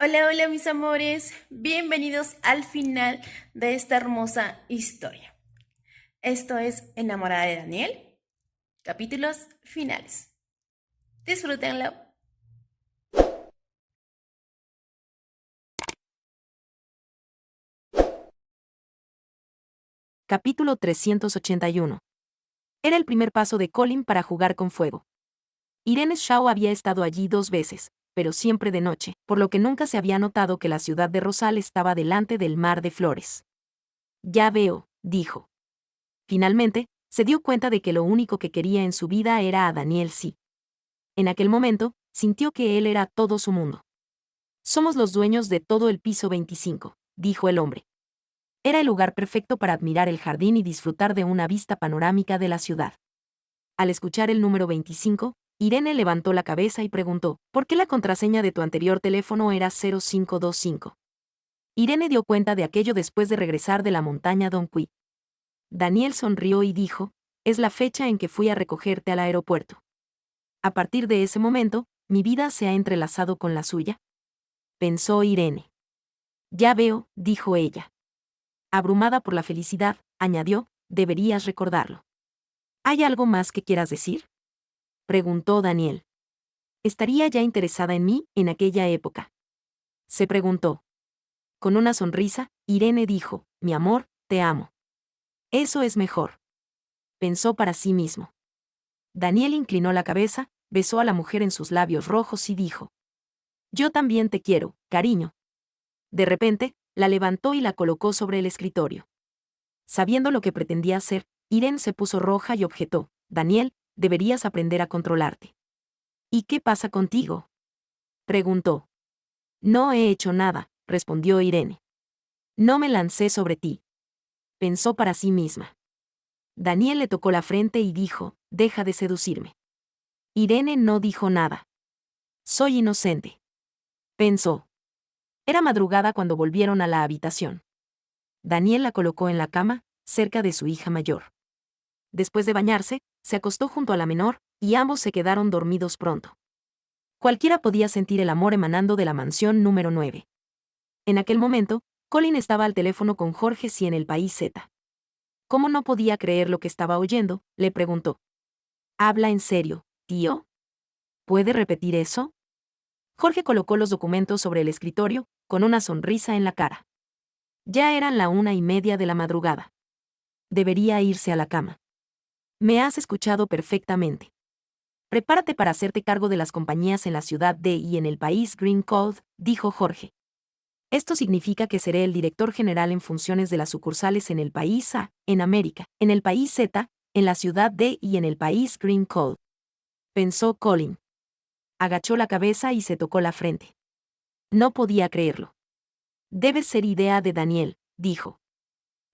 Hola, hola mis amores, bienvenidos al final de esta hermosa historia. Esto es Enamorada de Daniel, capítulos finales. Disfrútenlo. Capítulo 381. Era el primer paso de Colin para jugar con fuego. Irene Shaw había estado allí 2 veces, pero siempre de noche, por lo que nunca se había notado que la ciudad de Rosal estaba delante del mar de flores. Ya veo, dijo. Finalmente, se dio cuenta de que lo único que quería en su vida era a Daniel C. En aquel momento, sintió que él era todo su mundo. Somos los dueños de todo el piso 25, dijo el hombre. Era el lugar perfecto para admirar el jardín y disfrutar de una vista panorámica de la ciudad. Al escuchar el número 25, Irene levantó la cabeza y preguntó, ¿por qué la contraseña de tu anterior teléfono era 0525? Irene dio cuenta de aquello después de regresar de la montaña Don Qui. Daniel sonrió y dijo, es la fecha en que fui a recogerte al aeropuerto. A partir de ese momento, mi vida se ha entrelazado con la suya. Pensó Irene. Ya veo, dijo ella. Abrumada por la felicidad, añadió, deberías recordarlo. ¿Hay algo más que quieras decir? Preguntó Daniel. ¿Estaría ya interesada en mí en aquella época? Se preguntó. Con una sonrisa, Irene dijo, mi amor, te amo. Eso es mejor. Pensó para sí mismo. Daniel inclinó la cabeza, besó a la mujer en sus labios rojos y dijo, yo también te quiero, cariño. De repente, la levantó y la colocó sobre el escritorio. Sabiendo lo que pretendía hacer, Irene se puso roja y objetó, Daniel, deberías aprender a controlarte. ¿Y qué pasa contigo? Preguntó. No he hecho nada, respondió Irene. No me lancé sobre ti. Pensó para sí misma. Daniel le tocó la frente y dijo, deja de seducirme. Irene no dijo nada. Soy inocente. Pensó. Era madrugada cuando volvieron a la habitación. Daniel la colocó en la cama, cerca de su hija mayor. Después de bañarse, se acostó junto a la menor, y ambos se quedaron dormidos pronto. Cualquiera podía sentir el amor emanando de la mansión número 9. En aquel momento, Colin estaba al teléfono con Jorge C. en el país Z. ¿Cómo no podía creer lo que estaba oyendo? Le preguntó. ¿Habla en serio, tío? ¿Puede repetir eso? Jorge colocó los documentos sobre el escritorio, con una sonrisa en la cara. Ya eran la 1:30 de la madrugada. Debería irse a la cama. Me has escuchado perfectamente. Prepárate para hacerte cargo de las compañías en la ciudad D y en el país Green Code, dijo Jorge. Esto significa que seré el director general en funciones de las sucursales en el país A, en América, en el país Z, en la ciudad D y en el país Green Code. Pensó Colin. Agachó la cabeza y se tocó la frente. No podía creerlo. Debe ser idea de Daniel, dijo.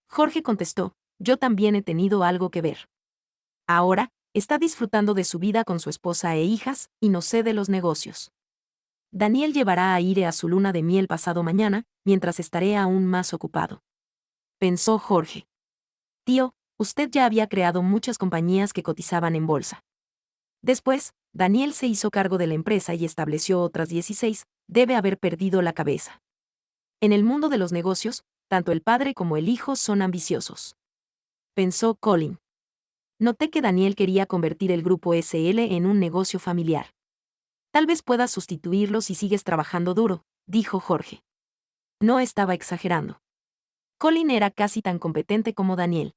Jorge contestó, yo también he tenido algo que ver. Ahora, está disfrutando de su vida con su esposa e hijas, y no sé de los negocios. Daniel llevará a Ire a su luna de miel pasado mañana, mientras estaré aún más ocupado. Pensó Jorge. Tío, usted ya había creado muchas compañías que cotizaban en bolsa. Después, Daniel se hizo cargo de la empresa y estableció otras 16, debe haber perdido la cabeza. En el mundo de los negocios, tanto el padre como el hijo son ambiciosos. Pensó Colin. Noté que Daniel quería convertir el grupo SL en un negocio familiar. Tal vez puedas sustituirlo si sigues trabajando duro, dijo Jorge. No estaba exagerando. Colin era casi tan competente como Daniel.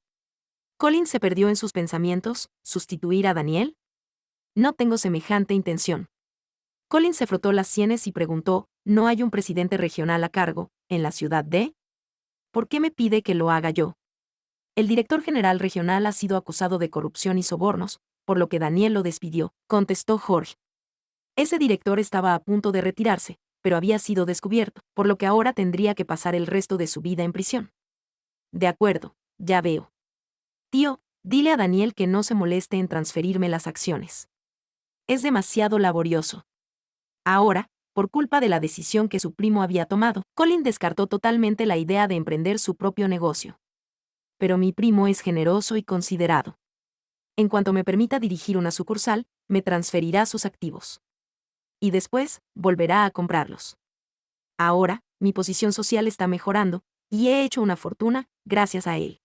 Colin se perdió en sus pensamientos, ¿sustituir a Daniel? No tengo semejante intención. Colin se frotó las sienes y preguntó, ¿no hay un presidente regional a cargo, en la ciudad de? ¿Por qué me pide que lo haga yo? El director general regional ha sido acusado de corrupción y sobornos, por lo que Daniel lo despidió, contestó Jorge. Ese director estaba a punto de retirarse, pero había sido descubierto, por lo que ahora tendría que pasar el resto de su vida en prisión. De acuerdo, ya veo. Tío, dile a Daniel que no se moleste en transferirme las acciones. Es demasiado laborioso. Ahora, por culpa de la decisión que su primo había tomado, Colin descartó totalmente la idea de emprender su propio negocio. Pero mi primo es generoso y considerado. En cuanto me permita dirigir una sucursal, me transferirá sus activos. Y después, volverá a comprarlos. Ahora, mi posición social está mejorando, y he hecho una fortuna, gracias a él.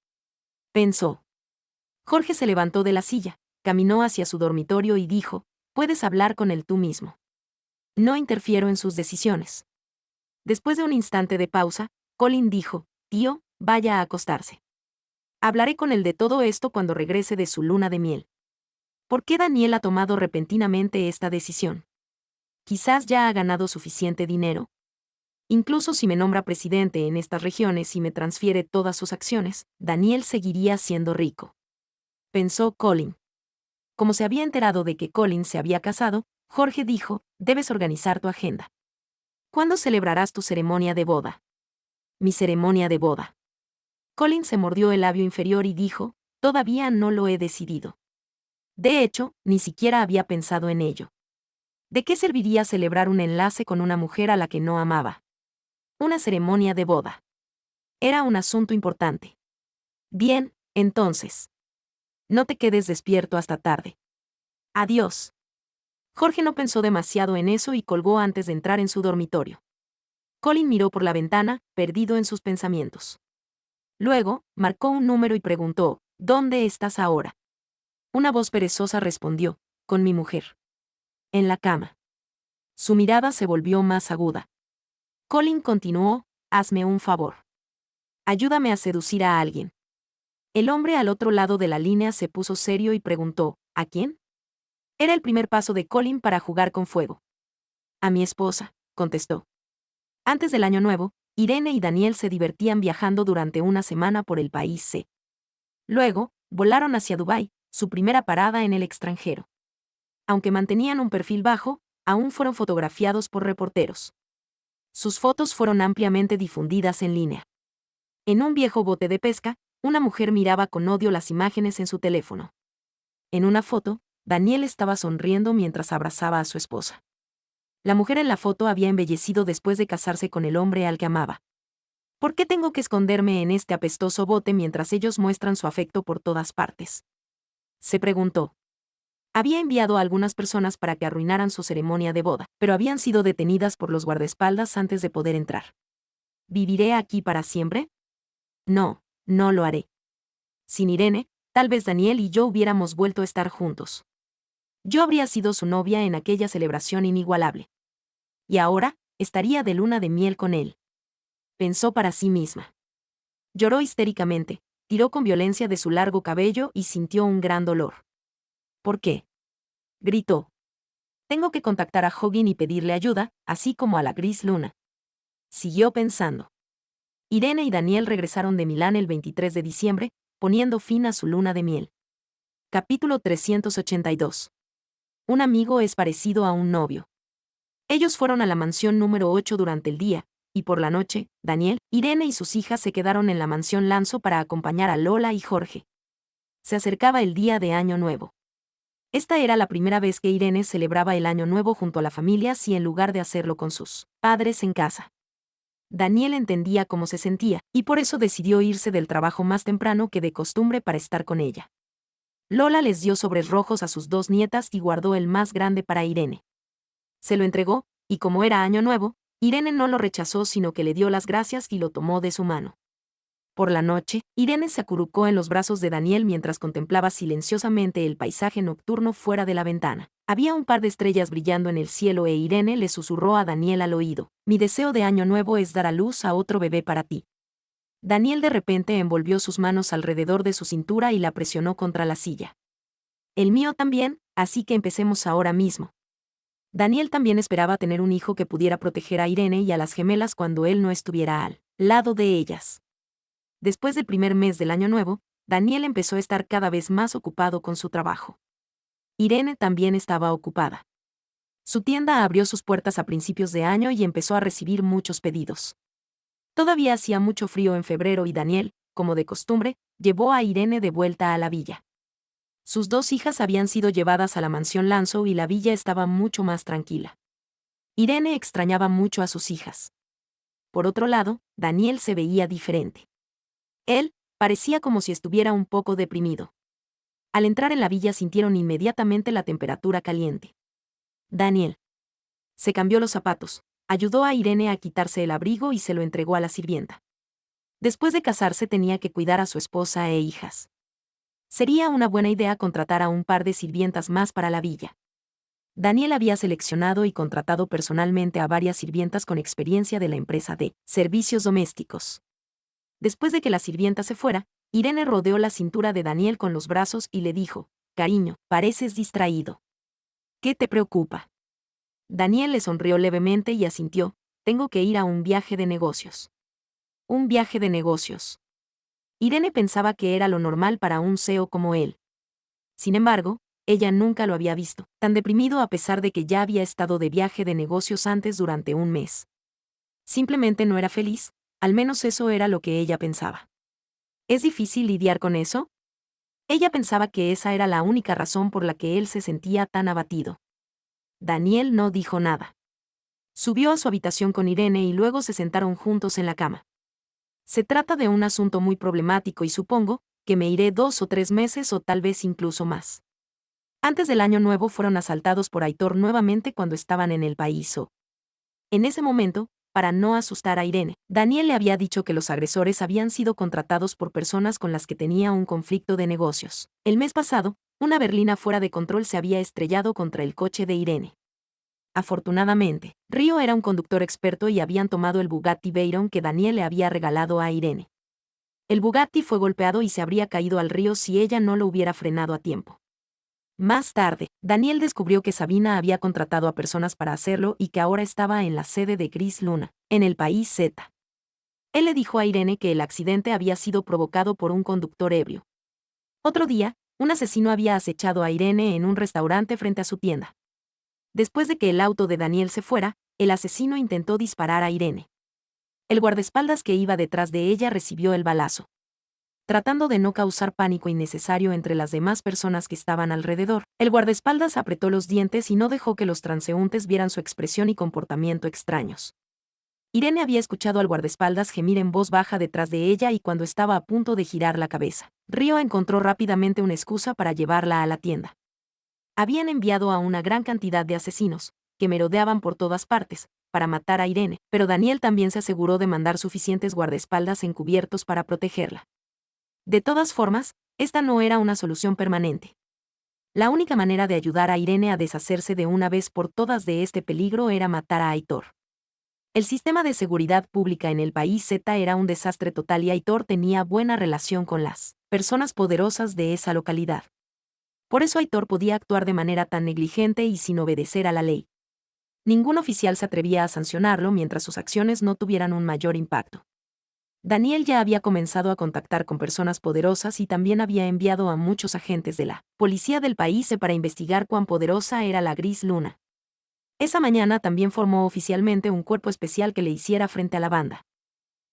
Pensó. Jorge se levantó de la silla, caminó hacia su dormitorio y dijo, puedes hablar con él tú mismo. No interfiero en sus decisiones. Después de un instante de pausa, Colin dijo, tío, vaya a acostarse. Hablaré con él de todo esto cuando regrese de su luna de miel. ¿Por qué Daniel ha tomado repentinamente esta decisión? Quizás ya ha ganado suficiente dinero. Incluso si me nombra presidente en estas regiones y me transfiere todas sus acciones, Daniel seguiría siendo rico. Pensó Colin. Como se había enterado de que Colin se había casado, Jorge dijo, debes organizar tu agenda. ¿Cuándo celebrarás tu ceremonia de boda? Mi ceremonia de boda. Colin se mordió el labio inferior y dijo, todavía no lo he decidido. De hecho, ni siquiera había pensado en ello. ¿De qué serviría celebrar un enlace con una mujer a la que no amaba? Una ceremonia de boda. Era un asunto importante. Bien, entonces. No te quedes despierto hasta tarde. Adiós. Jorge no pensó demasiado en eso y colgó antes de entrar en su dormitorio. Colin miró por la ventana, perdido en sus pensamientos. Luego, marcó un número y preguntó, ¿dónde estás ahora? Una voz perezosa respondió, con mi mujer. En la cama. Su mirada se volvió más aguda. Colin continuó, hazme un favor. Ayúdame a seducir a alguien. El hombre al otro lado de la línea se puso serio y preguntó, ¿a quién? Era el primer paso de Colin para jugar con fuego. A mi esposa, contestó. Antes del año nuevo, Irene y Daniel se divertían viajando durante una semana por el país C. Luego, volaron hacia Dubái, su primera parada en el extranjero. Aunque mantenían un perfil bajo, aún fueron fotografiados por reporteros. Sus fotos fueron ampliamente difundidas en línea. En un viejo bote de pesca, una mujer miraba con odio las imágenes en su teléfono. En una foto, Daniel estaba sonriendo mientras abrazaba a su esposa. La mujer en la foto había embellecido después de casarse con el hombre al que amaba. ¿Por qué tengo que esconderme en este apestoso bote mientras ellos muestran su afecto por todas partes? Se preguntó. Había enviado a algunas personas para que arruinaran su ceremonia de boda, pero habían sido detenidas por los guardaespaldas antes de poder entrar. ¿Viviré aquí para siempre? No, no lo haré. Sin Irene, tal vez Daniel y yo hubiéramos vuelto a estar juntos. Yo habría sido su novia en aquella celebración inigualable. Y ahora, estaría de luna de miel con él. Pensó para sí misma. Lloró histéricamente, tiró con violencia de su largo cabello y sintió un gran dolor. ¿Por qué? Gritó. Tengo que contactar a Hogan y pedirle ayuda, así como a la gris luna. Siguió pensando. Irene y Daniel regresaron de Milán el 23 de diciembre, poniendo fin a su luna de miel. Capítulo 382. Un amigo es parecido a un novio. Ellos fueron a la mansión número 8 durante el día, y por la noche, Daniel, Irene y sus hijas se quedaron en la mansión Lanzo para acompañar a Lola y Jorge. Se acercaba el día de Año Nuevo. Esta era la primera vez que Irene celebraba el Año Nuevo junto a la familia si en lugar de hacerlo con sus padres en casa. Daniel entendía cómo se sentía, y por eso decidió irse del trabajo más temprano que de costumbre para estar con ella. Lola les dio sobres rojos a sus dos nietas y guardó el más grande para Irene. Se lo entregó, y como era Año Nuevo, Irene no lo rechazó sino que le dio las gracias y lo tomó de su mano. Por la noche, Irene se acurrucó en los brazos de Daniel mientras contemplaba silenciosamente el paisaje nocturno fuera de la ventana. Había un par de estrellas brillando en el cielo e Irene le susurró a Daniel al oído, mi deseo de Año Nuevo es dar a luz a otro bebé para ti. Daniel de repente envolvió sus manos alrededor de su cintura y la presionó contra la silla. El mío también, así que empecemos ahora mismo. Daniel también esperaba tener un hijo que pudiera proteger a Irene y a las gemelas cuando él no estuviera al lado de ellas. Después del primer mes del Año Nuevo, Daniel empezó a estar cada vez más ocupado con su trabajo. Irene también estaba ocupada. Su tienda abrió sus puertas a principios de año y empezó a recibir muchos pedidos. Todavía hacía mucho frío en febrero y Daniel, como de costumbre, llevó a Irene de vuelta a la villa. Sus dos hijas habían sido llevadas a la mansión Lanzo y la villa estaba mucho más tranquila. Irene extrañaba mucho a sus hijas. Por otro lado, Daniel se veía diferente. Él parecía como si estuviera un poco deprimido. Al entrar en la villa sintieron inmediatamente la temperatura caliente. Daniel se cambió los zapatos, Ayudó a Irene a quitarse el abrigo y se lo entregó a la sirvienta. Después de casarse tenía que cuidar a su esposa e hijas. Sería una buena idea contratar a un par de sirvientas más para la villa. Daniel había seleccionado y contratado personalmente a varias sirvientas con experiencia de la empresa de servicios domésticos. Después de que la sirvienta se fuera, Irene rodeó la cintura de Daniel con los brazos y le dijo: «Cariño, pareces distraído. ¿Qué te preocupa?». Daniel le sonrió levemente y asintió: «Tengo que ir a un viaje de negocios». Un viaje de negocios. Irene pensaba que era lo normal para un CEO como él. Sin embargo, ella nunca lo había visto tan deprimido a pesar de que ya había estado de viaje de negocios antes durante un mes. Simplemente no era feliz, al menos eso era lo que ella pensaba. ¿Es difícil lidiar con eso? Ella pensaba que esa era la única razón por la que él se sentía tan abatido. Daniel no dijo nada. Subió a su habitación con Irene y luego se sentaron juntos en la cama. «Se trata de un asunto muy problemático y supongo que me iré 2 o 3 meses o tal vez incluso más. Antes del año nuevo fueron asaltados por Aitor nuevamente cuando estaban en el país o». En ese momento, para no asustar a Irene, Daniel le había dicho que los agresores habían sido contratados por personas con las que tenía un conflicto de negocios. El mes pasado, una berlina fuera de control se había estrellado contra el coche de Irene. Afortunadamente, Río era un conductor experto y habían tomado el Bugatti Veyron que Daniel le había regalado a Irene. El Bugatti fue golpeado y se habría caído al río si ella no lo hubiera frenado a tiempo. Más tarde, Daniel descubrió que Sabina había contratado a personas para hacerlo y que ahora estaba en la sede de Gris Luna, en el país Z. Él le dijo a Irene que el accidente había sido provocado por un conductor ebrio. Otro día, un asesino había acechado a Irene en un restaurante frente a su tienda. Después de que el auto de Daniel se fuera, el asesino intentó disparar a Irene. El guardaespaldas que iba detrás de ella recibió el balazo. Tratando de no causar pánico innecesario entre las demás personas que estaban alrededor, el guardaespaldas apretó los dientes y no dejó que los transeúntes vieran su expresión y comportamiento extraños. Irene había escuchado al guardaespaldas gemir en voz baja detrás de ella y cuando estaba a punto de girar la cabeza, Río encontró rápidamente una excusa para llevarla a la tienda. Habían enviado a una gran cantidad de asesinos, que merodeaban por todas partes, para matar a Irene, pero Daniel también se aseguró de mandar suficientes guardaespaldas encubiertos para protegerla. De todas formas, esta no era una solución permanente. La única manera de ayudar a Irene a deshacerse de una vez por todas de este peligro era matar a Aitor. El sistema de seguridad pública en el país Z era un desastre total y Aitor tenía buena relación con las personas poderosas de esa localidad. Por eso Aitor podía actuar de manera tan negligente y sin obedecer a la ley. Ningún oficial se atrevía a sancionarlo mientras sus acciones no tuvieran un mayor impacto. Daniel ya había comenzado a contactar con personas poderosas y también había enviado a muchos agentes de la policía del país para investigar cuán poderosa era la Gris Luna. Esa mañana también formó oficialmente un cuerpo especial que le hiciera frente a la banda.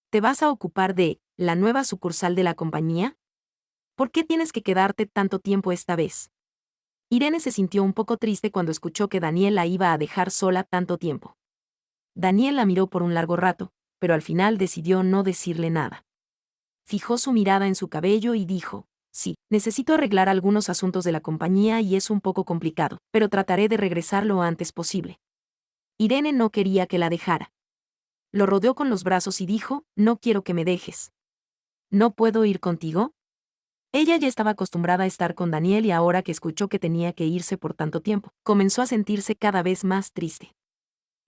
¿Te vas a ocupar de la nueva sucursal de la compañía? ¿Por qué tienes que quedarte tanto tiempo esta vez? Irene se sintió un poco triste cuando escuchó que Daniel la iba a dejar sola tanto tiempo. Daniel la miró por un largo rato, pero al final decidió no decirle nada. Fijó su mirada en su cabello y dijo: «Sí, necesito arreglar algunos asuntos de la compañía y es un poco complicado, pero trataré de regresar lo antes posible». Irene no quería que la dejara. Lo rodeó con los brazos y dijo: «No quiero que me dejes». «¿No puedo ir contigo?». Ella ya estaba acostumbrada a estar con Daniel y ahora que escuchó que tenía que irse por tanto tiempo, comenzó a sentirse cada vez más triste.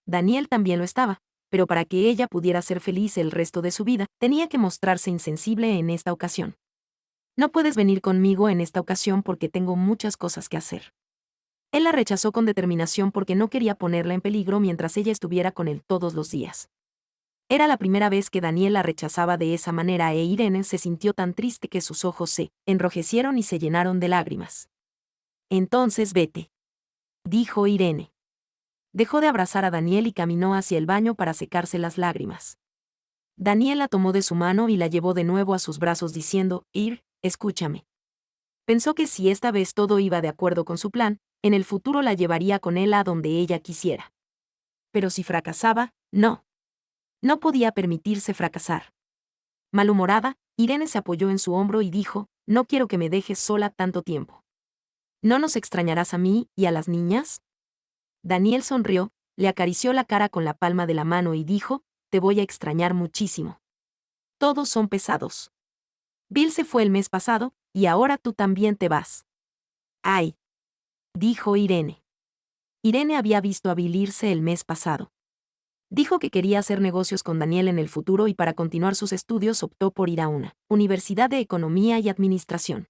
Daniel también lo estaba, pero para que ella pudiera ser feliz el resto de su vida, tenía que mostrarse insensible en esta ocasión. «No puedes venir conmigo en esta ocasión porque tengo muchas cosas que hacer». Él la rechazó con determinación porque no quería ponerla en peligro mientras ella estuviera con él todos los días. Era la primera vez que Daniel la rechazaba de esa manera e Irene se sintió tan triste que sus ojos se enrojecieron y se llenaron de lágrimas. «Entonces vete», dijo Irene. Dejó de abrazar a Daniel y caminó hacia el baño para secarse las lágrimas. Daniel la tomó de su mano y la llevó de nuevo a sus brazos diciendo: «Ir, escúchame». Pensó que si esta vez todo iba de acuerdo con su plan, en el futuro la llevaría con él a donde ella quisiera. Pero si fracasaba, no. No podía permitirse fracasar. Malhumorada, Irene se apoyó en su hombro y dijo: «No quiero que me dejes sola tanto tiempo». «¿No nos extrañarás a mí y a las niñas?». Daniel sonrió, le acarició la cara con la palma de la mano y dijo, te voy a extrañar muchísimo. Todos son pesados. Bill se fue el mes pasado, y ahora tú también te vas. Ay, dijo Irene. Irene había visto a Bill irse el mes pasado. Dijo que quería hacer negocios con Daniel en el futuro y para continuar sus estudios optó por ir a una universidad de economía y administración.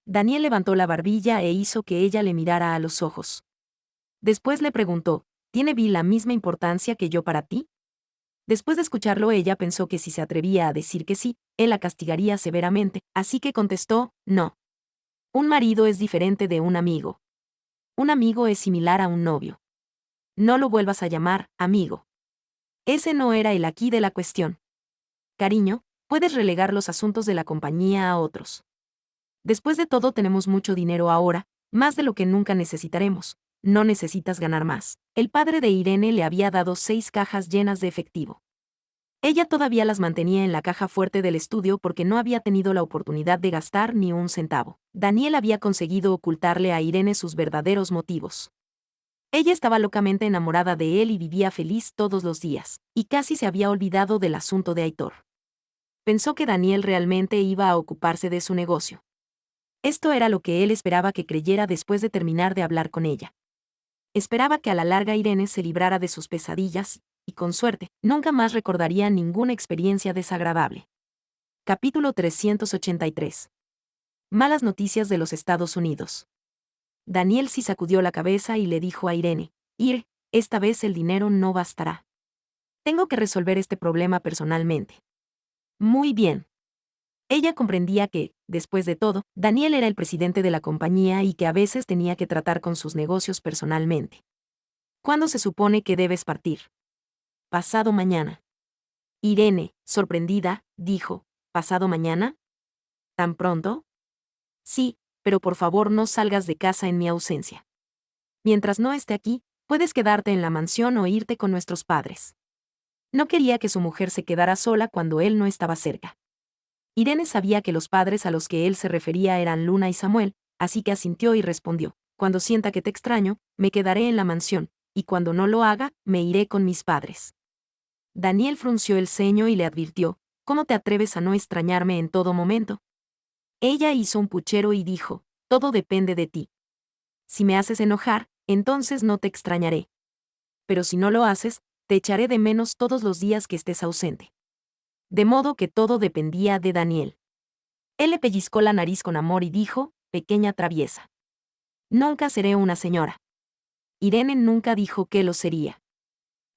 Daniel levantó la barbilla e hizo que ella le mirara a los ojos. Después le preguntó, ¿tiene Bill la misma importancia que yo para ti? Después de escucharlo ella pensó que si se atrevía a decir que sí, él la castigaría severamente, así que contestó, no. Un marido es diferente de un amigo. Un amigo es similar a un novio. No lo vuelvas a llamar amigo. Ese no era el aquí de la cuestión. Cariño, puedes relegar los asuntos de la compañía a otros. Después de todo tenemos mucho dinero ahora, más de lo que nunca necesitaremos. No necesitas ganar más. El padre de Irene le había dado 6 cajas llenas de efectivo. Ella todavía las mantenía en la caja fuerte del estudio porque no había tenido la oportunidad de gastar ni un centavo. Daniel había conseguido ocultarle a Irene sus verdaderos motivos. Ella estaba locamente enamorada de él y vivía feliz todos los días, y casi se había olvidado del asunto de Aitor. Pensó que Daniel realmente iba a ocuparse de su negocio. Esto era lo que él esperaba que creyera después de terminar de hablar con ella. Esperaba que a la larga Irene se librara de sus pesadillas, y con suerte, nunca más recordaría ninguna experiencia desagradable. Capítulo 383. Malas noticias de los Estados Unidos. Daniel sí sacudió la cabeza y le dijo a Irene, esta vez el dinero no bastará. Tengo que resolver este problema personalmente. Muy bien. Ella comprendía que, después de todo, Daniel era el presidente de la compañía y que a veces tenía que tratar con sus negocios personalmente. ¿Cuándo se supone que debes partir? Pasado mañana. Irene, sorprendida, dijo, ¿pasado mañana? ¿Tan pronto? Sí, pero por favor no salgas de casa en mi ausencia. Mientras no esté aquí, puedes quedarte en la mansión o irte con nuestros padres. No quería que su mujer se quedara sola cuando él no estaba cerca. Irene sabía que los padres a los que él se refería eran Luna y Samuel, así que asintió y respondió, cuando sienta que te extraño, me quedaré en la mansión, y cuando no lo haga, me iré con mis padres. Daniel frunció el ceño y le advirtió, ¿cómo te atreves a no extrañarme en todo momento? Ella hizo un puchero y dijo, todo depende de ti. Si me haces enojar, entonces no te extrañaré. Pero si no lo haces, te echaré de menos todos los días que estés ausente. De modo que todo dependía de Daniel. Él le pellizcó la nariz con amor y dijo, pequeña traviesa. Nunca seré una señora. Irene nunca dijo que lo sería.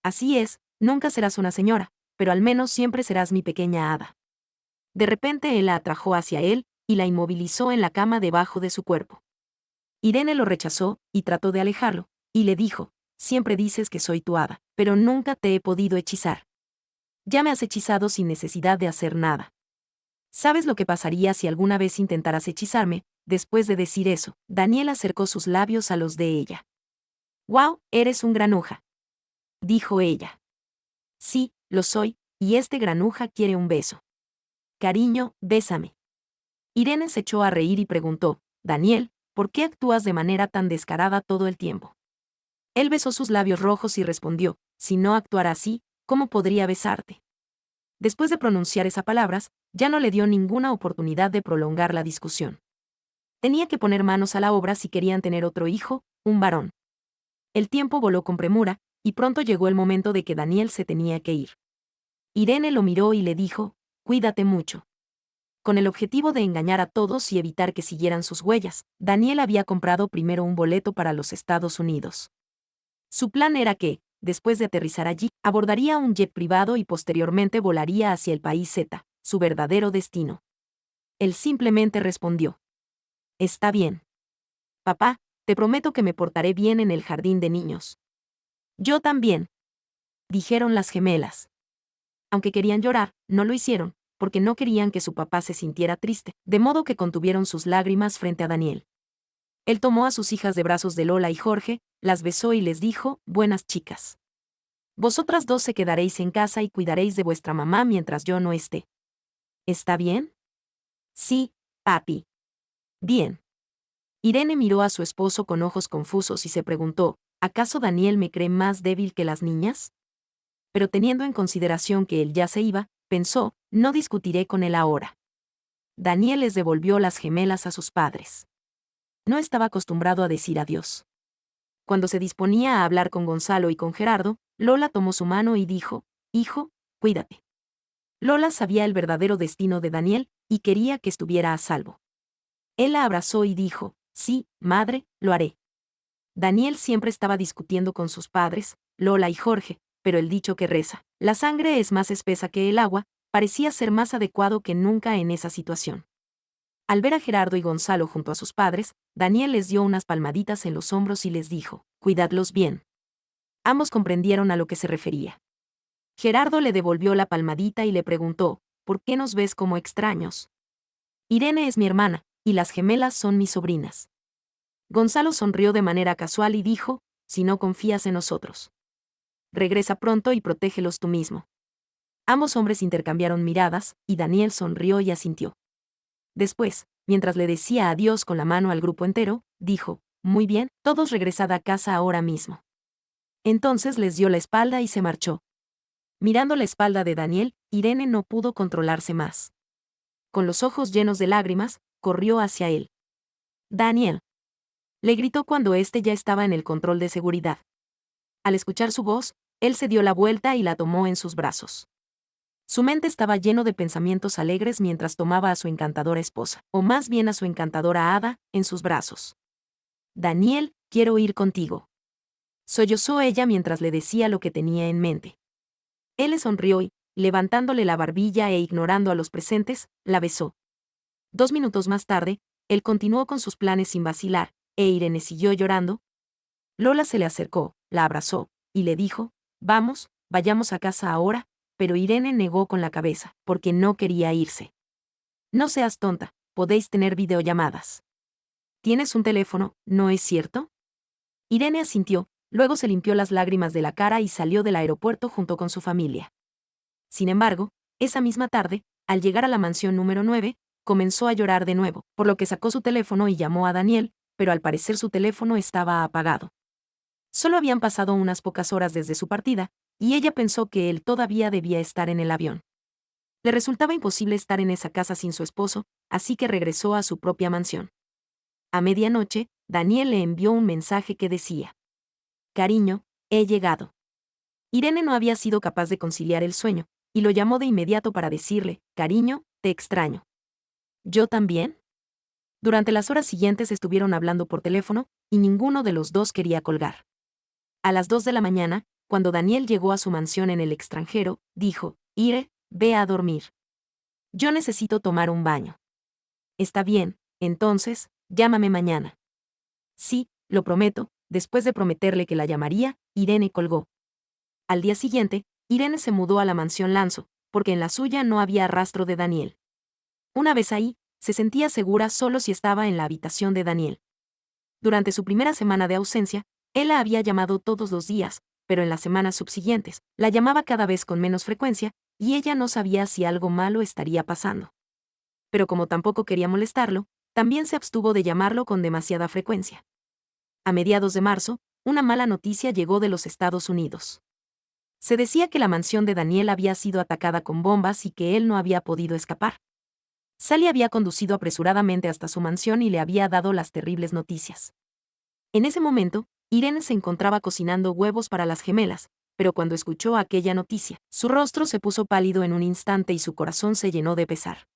Así es, nunca serás una señora, pero al menos siempre serás mi pequeña hada. De repente él la atrajo hacia él, y la inmovilizó en la cama debajo de su cuerpo. Irene lo rechazó, y trató de alejarlo, y le dijo, siempre dices que soy tu hada, pero nunca te he podido hechizar. Ya me has hechizado sin necesidad de hacer nada. ¿Sabes lo que pasaría si alguna vez intentaras hechizarme? Después de decir eso, Daniel acercó sus labios a los de ella. «¡Wow! Eres un granuja», dijo ella. «Sí, lo soy, y este granuja quiere un beso. Cariño, bésame». Irene se echó a reír y preguntó, «Daniel, ¿por qué actúas de manera tan descarada todo el tiempo?» Él besó sus labios rojos y respondió, «Si no actuara así, ¿cómo podría besarte?» Después de pronunciar esas palabras, ya no le dio ninguna oportunidad de prolongar la discusión. Tenía que poner manos a la obra si querían tener otro hijo, un varón. El tiempo voló con premura, y pronto llegó el momento de que Daniel se tenía que ir. Irene lo miró y le dijo, «Cuídate mucho». Con el objetivo de engañar a todos y evitar que siguieran sus huellas, Daniel había comprado primero un boleto para los Estados Unidos. Su plan era que, después de aterrizar allí, abordaría un jet privado y posteriormente volaría hacia el país Z, su verdadero destino. Él simplemente respondió, «Está bien. Papá, te prometo que me portaré bien en el jardín de niños». «Yo también», dijeron las gemelas. Aunque querían llorar, no lo hicieron, porque no querían que su papá se sintiera triste, de modo que contuvieron sus lágrimas frente a Daniel. Él tomó a sus hijas de brazos de Lola y Jorge, las besó y les dijo, «Buenas chicas. Vosotras dos se quedaréis en casa y cuidaréis de vuestra mamá mientras yo no esté. ¿Está bien?» «Sí, papi». «Bien». Irene miró a su esposo con ojos confusos y se preguntó, ¿Acaso Daniel me cree más débil que las niñas? Pero teniendo en consideración que él ya se iba, pensó, no discutiré con él ahora. Daniel les devolvió las gemelas a sus padres. No estaba acostumbrado a decir adiós. Cuando se disponía a hablar con Gonzalo y con Gerardo, Lola tomó su mano y dijo, «Hijo, cuídate». Lola sabía el verdadero destino de Daniel y quería que estuviera a salvo. Él la abrazó y dijo, «Sí, madre, lo haré». Daniel siempre estaba discutiendo con sus padres, Lola y Jorge, pero el dicho que reza, «La sangre es más espesa que el agua», parecía ser más adecuado que nunca en esa situación. Al ver a Gerardo y Gonzalo junto a sus padres, Daniel les dio unas palmaditas en los hombros y les dijo, «Cuidadlos bien». Ambos comprendieron a lo que se refería. Gerardo le devolvió la palmadita y le preguntó, «¿Por qué nos ves como extraños?» «Irene es mi hermana, y las gemelas son mis sobrinas». Gonzalo sonrió de manera casual y dijo, «Si no confías en nosotros, regresa pronto y protégelos tú mismo». Ambos hombres intercambiaron miradas, y Daniel sonrió y asintió. Después, mientras le decía adiós con la mano al grupo entero, dijo, «Muy bien, todos regresad a casa ahora mismo». Entonces les dio la espalda y se marchó. Mirando la espalda de Daniel, Irene no pudo controlarse más. Con los ojos llenos de lágrimas, corrió hacia él. «Daniel», le gritó cuando éste ya estaba en el control de seguridad. Al escuchar su voz, él se dio la vuelta y la tomó en sus brazos. Su mente estaba lleno de pensamientos alegres mientras tomaba a su encantadora esposa, o más bien a su encantadora hada, en sus brazos. «Daniel, quiero ir contigo», sollozó ella mientras le decía lo que tenía en mente. Él le sonrió y, levantándole la barbilla e ignorando a los presentes, la besó. 2 minutos más tarde, él continuó con sus planes sin vacilar, e Irene siguió llorando. Lola se le acercó, la abrazó, y le dijo, «Vamos, vayamos a casa ahora», pero Irene negó con la cabeza, porque no quería irse. «No seas tonta, podéis tener videollamadas. Tienes un teléfono, ¿no es cierto?» Irene asintió, luego se limpió las lágrimas de la cara y salió del aeropuerto junto con su familia. Sin embargo, esa misma tarde, al llegar a la mansión número 9, comenzó a llorar de nuevo, por lo que sacó su teléfono y llamó a Daniel, pero al parecer su teléfono estaba apagado. Solo habían pasado unas pocas horas desde su partida, y ella pensó que él todavía debía estar en el avión. Le resultaba imposible estar en esa casa sin su esposo, así que regresó a su propia mansión. A medianoche, Daniel le envió un mensaje que decía, «Cariño, he llegado». Irene no había sido capaz de conciliar el sueño, y lo llamó de inmediato para decirle, «Cariño, te extraño». «¿Yo también?». Durante las horas siguientes estuvieron hablando por teléfono, y ninguno de los dos quería colgar. A las 2 de la mañana, cuando Daniel llegó a su mansión en el extranjero, dijo, «Ire, ve a dormir. Yo necesito tomar un baño». «Está bien, entonces, llámame mañana». «Sí, lo prometo». Después de prometerle que la llamaría, Irene colgó. Al día siguiente, Irene se mudó a la mansión Lanzo, porque en la suya no había rastro de Daniel. Una vez ahí, se sentía segura solo si estaba en la habitación de Daniel. Durante su primera semana de ausencia, él la había llamado todos los días, pero en las semanas subsiguientes, la llamaba cada vez con menos frecuencia, y ella no sabía si algo malo estaría pasando. Pero como tampoco quería molestarlo, también se abstuvo de llamarlo con demasiada frecuencia. A mediados de marzo, una mala noticia llegó de los Estados Unidos. Se decía que la mansión de Daniel había sido atacada con bombas y que él no había podido escapar. Sally había conducido apresuradamente hasta su mansión y le había dado las terribles noticias. En ese momento, Irene se encontraba cocinando huevos para las gemelas, pero cuando escuchó aquella noticia, su rostro se puso pálido en un instante y su corazón se llenó de pesar.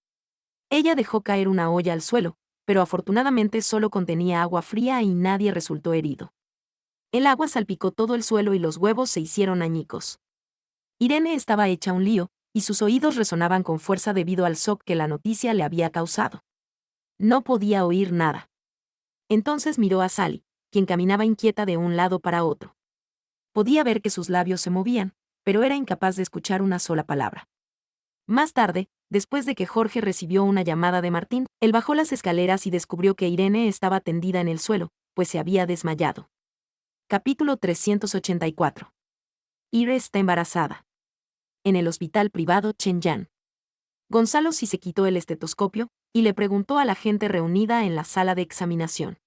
Ella dejó caer una olla al suelo, pero afortunadamente solo contenía agua fría y nadie resultó herido. El agua salpicó todo el suelo y los huevos se hicieron añicos. Irene estaba hecha un lío, y sus oídos resonaban con fuerza debido al shock que la noticia le había causado. No podía oír nada. Entonces miró a Sally, quien caminaba inquieta de un lado para otro. Podía ver que sus labios se movían, pero era incapaz de escuchar una sola palabra. Más tarde, después de que Jorge recibió una llamada de Martín, él bajó las escaleras y descubrió que Irene estaba tendida en el suelo, pues se había desmayado. Capítulo 384. Ire está embarazada. En el hospital privado Chenyan. Gonzalo sí se quitó el estetoscopio y le preguntó a la gente reunida en la sala de examinación.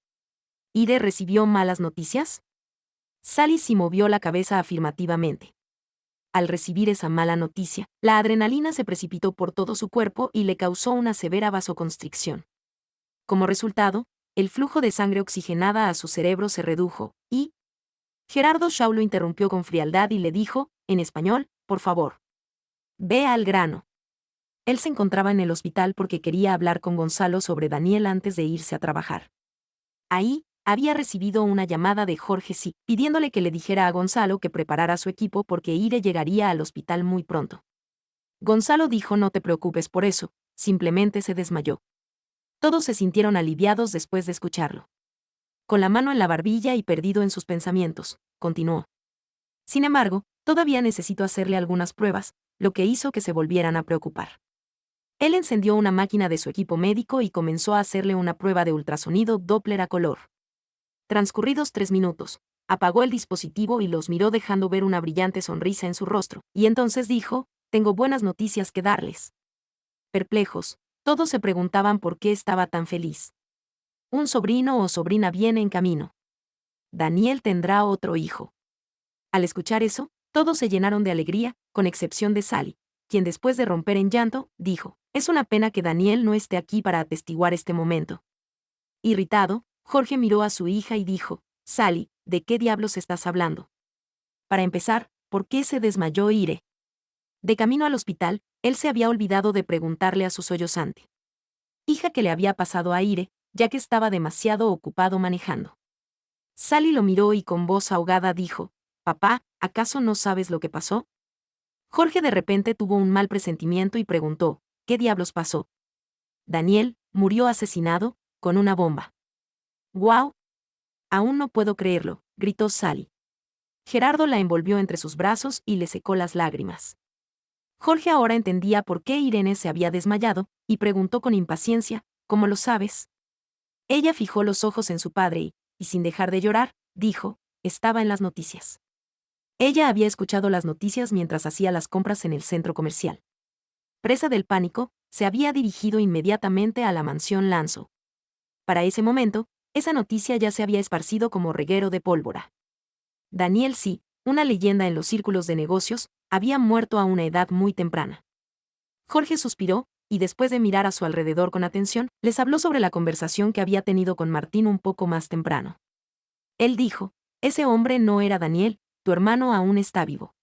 ¿Ire recibió malas noticias? Sally sí movió la cabeza afirmativamente. Al recibir esa mala noticia, la adrenalina se precipitó por todo su cuerpo y le causó una severa vasoconstricción. Como resultado, el flujo de sangre oxigenada a su cerebro se redujo, y Gerardo Shaw lo interrumpió con frialdad y le dijo, en español, por favor. Ve al grano. Él se encontraba en el hospital porque quería hablar con Gonzalo sobre Daniel antes de irse a trabajar. Ahí, había recibido una llamada de Jorge Sí, pidiéndole que le dijera a Gonzalo que preparara su equipo porque Ire llegaría al hospital muy pronto. Gonzalo dijo no te preocupes por eso, simplemente se desmayó. Todos se sintieron aliviados después de escucharlo. Con la mano en la barbilla y perdido en sus pensamientos, continuó. Sin embargo, todavía necesito hacerle algunas pruebas, lo que hizo que se volvieran a preocupar. Él encendió una máquina de su equipo médico y comenzó a hacerle una prueba de ultrasonido Doppler a color. Transcurridos 3 minutos, apagó el dispositivo y los miró dejando ver una brillante sonrisa en su rostro, y entonces dijo, tengo buenas noticias que darles. Perplejos, todos se preguntaban por qué estaba tan feliz. Un sobrino o sobrina viene en camino. Daniel tendrá otro hijo. Al escuchar eso, todos se llenaron de alegría, con excepción de Sally, quien después de romper en llanto, dijo, es una pena que Daniel no esté aquí para atestiguar este momento. Irritado, Jorge miró a su hija y dijo, Sally, ¿de qué diablos estás hablando? Para empezar, ¿por qué se desmayó Ire? De camino al hospital, él se había olvidado de preguntarle a su sollozante hija qué le había pasado a Ire, ya que estaba demasiado ocupado manejando. Sally lo miró y con voz ahogada dijo, papá, ¿acaso no sabes lo que pasó? Jorge de repente tuvo un mal presentimiento y preguntó, ¿qué diablos pasó? Daniel murió asesinado, con una bomba. ¡Guau! Aún no puedo creerlo, gritó Sally. Gerardo la envolvió entre sus brazos y le secó las lágrimas. Jorge ahora entendía por qué Irene se había desmayado, y preguntó con impaciencia, ¿cómo lo sabes? Ella fijó los ojos en su padre y sin dejar de llorar, dijo, estaba en las noticias. Ella había escuchado las noticias mientras hacía las compras en el centro comercial. Presa del pánico, se había dirigido inmediatamente a la mansión Lanzo. Para ese momento, esa noticia ya se había esparcido como reguero de pólvora. Daniel Sí, una leyenda en los círculos de negocios, había muerto a una edad muy temprana. Jorge suspiró, y después de mirar a su alrededor con atención, les habló sobre la conversación que había tenido con Martín un poco más temprano. Él dijo, ese hombre no era Daniel, tu hermano aún está vivo.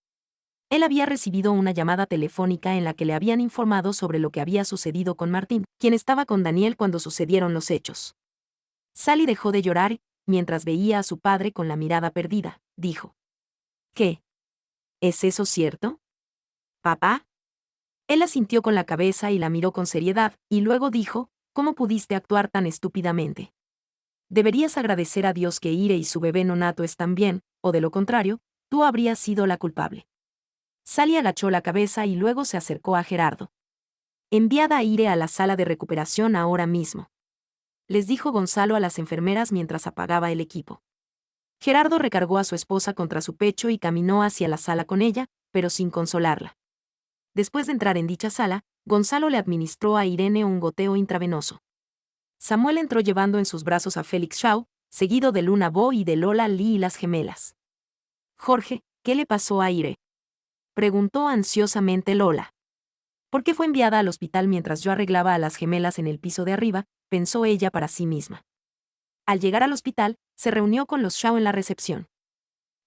Él había recibido una llamada telefónica en la que le habían informado sobre lo que había sucedido con Martín, quien estaba con Daniel cuando sucedieron los hechos. Sally dejó de llorar, mientras veía a su padre con la mirada perdida, dijo. ¿Qué? ¿Es eso cierto? ¿Papá? Él asintió con la cabeza y la miró con seriedad, y luego dijo, ¿cómo pudiste actuar tan estúpidamente? Deberías agradecer a Dios que Ire y su bebé nonato están bien, o de lo contrario, tú habrías sido la culpable. Sally agachó la cabeza y luego se acercó a Gerardo. Enviada a Ire a la sala de recuperación ahora mismo. Les dijo Gonzalo a las enfermeras mientras apagaba el equipo. Gerardo recargó a su esposa contra su pecho y caminó hacia la sala con ella, pero sin consolarla. Después de entrar en dicha sala, Gonzalo le administró a Irene un goteo intravenoso. Samuel entró llevando en sus brazos a Félix Shaw, seguido de Luna Bo y de Lola Lee y las gemelas. Jorge, ¿qué le pasó a Ire? Preguntó ansiosamente Lola. ¿Por qué fue enviada al hospital mientras yo arreglaba a las gemelas en el piso de arriba? Pensó ella para sí misma. Al llegar al hospital, se reunió con los Shaw en la recepción.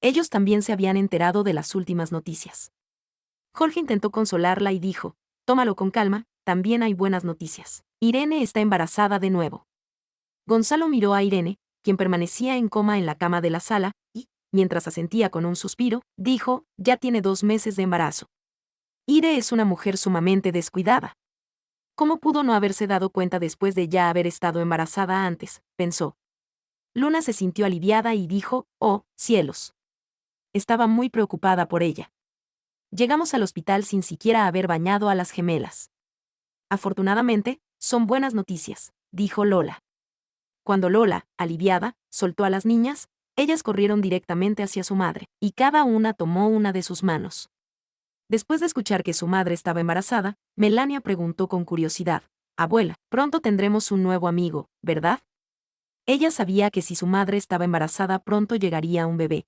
Ellos también se habían enterado de las últimas noticias. Jorge intentó consolarla y dijo, tómalo con calma, también hay buenas noticias. Irene está embarazada de nuevo. Gonzalo miró a Irene, quien permanecía en coma en la cama de la sala, y, mientras asentía con un suspiro, dijo, ya tiene 2 meses de embarazo. Ire es una mujer sumamente descuidada. ¿Cómo pudo no haberse dado cuenta después de ya haber estado embarazada antes? Pensó. Luna se sintió aliviada y dijo, oh, cielos. Estaba muy preocupada por ella. Llegamos al hospital sin siquiera haber bañado a las gemelas. Afortunadamente, son buenas noticias, dijo Lola. Cuando Lola, aliviada, soltó a las niñas, ellas corrieron directamente hacia su madre, y cada una tomó una de sus manos. Después de escuchar que su madre estaba embarazada, Melania preguntó con curiosidad, abuela, pronto tendremos un nuevo amigo, ¿verdad? Ella sabía que si su madre estaba embarazada pronto llegaría un bebé.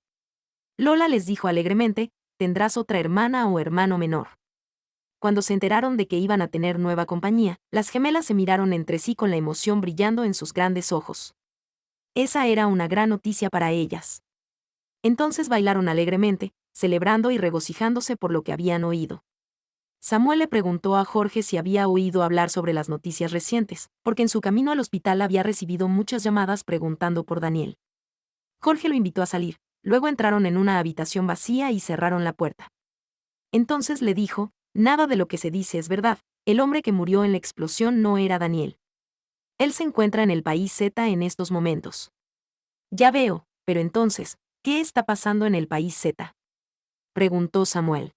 Lola les dijo alegremente, tendrás otra hermana o hermano menor. Cuando se enteraron de que iban a tener nueva compañía, las gemelas se miraron entre sí con la emoción brillando en sus grandes ojos. Esa era una gran noticia para ellas. Entonces bailaron alegremente, celebrando y regocijándose por lo que habían oído. Samuel le preguntó a Jorge si había oído hablar sobre las noticias recientes, porque en su camino al hospital había recibido muchas llamadas preguntando por Daniel. Jorge lo invitó a salir, luego entraron en una habitación vacía y cerraron la puerta. Entonces le dijo, nada de lo que se dice es verdad, el hombre que murió en la explosión no era Daniel. Él se encuentra en el país Z en estos momentos. Ya veo, pero entonces, ¿qué está pasando en el país Z? Preguntó Samuel.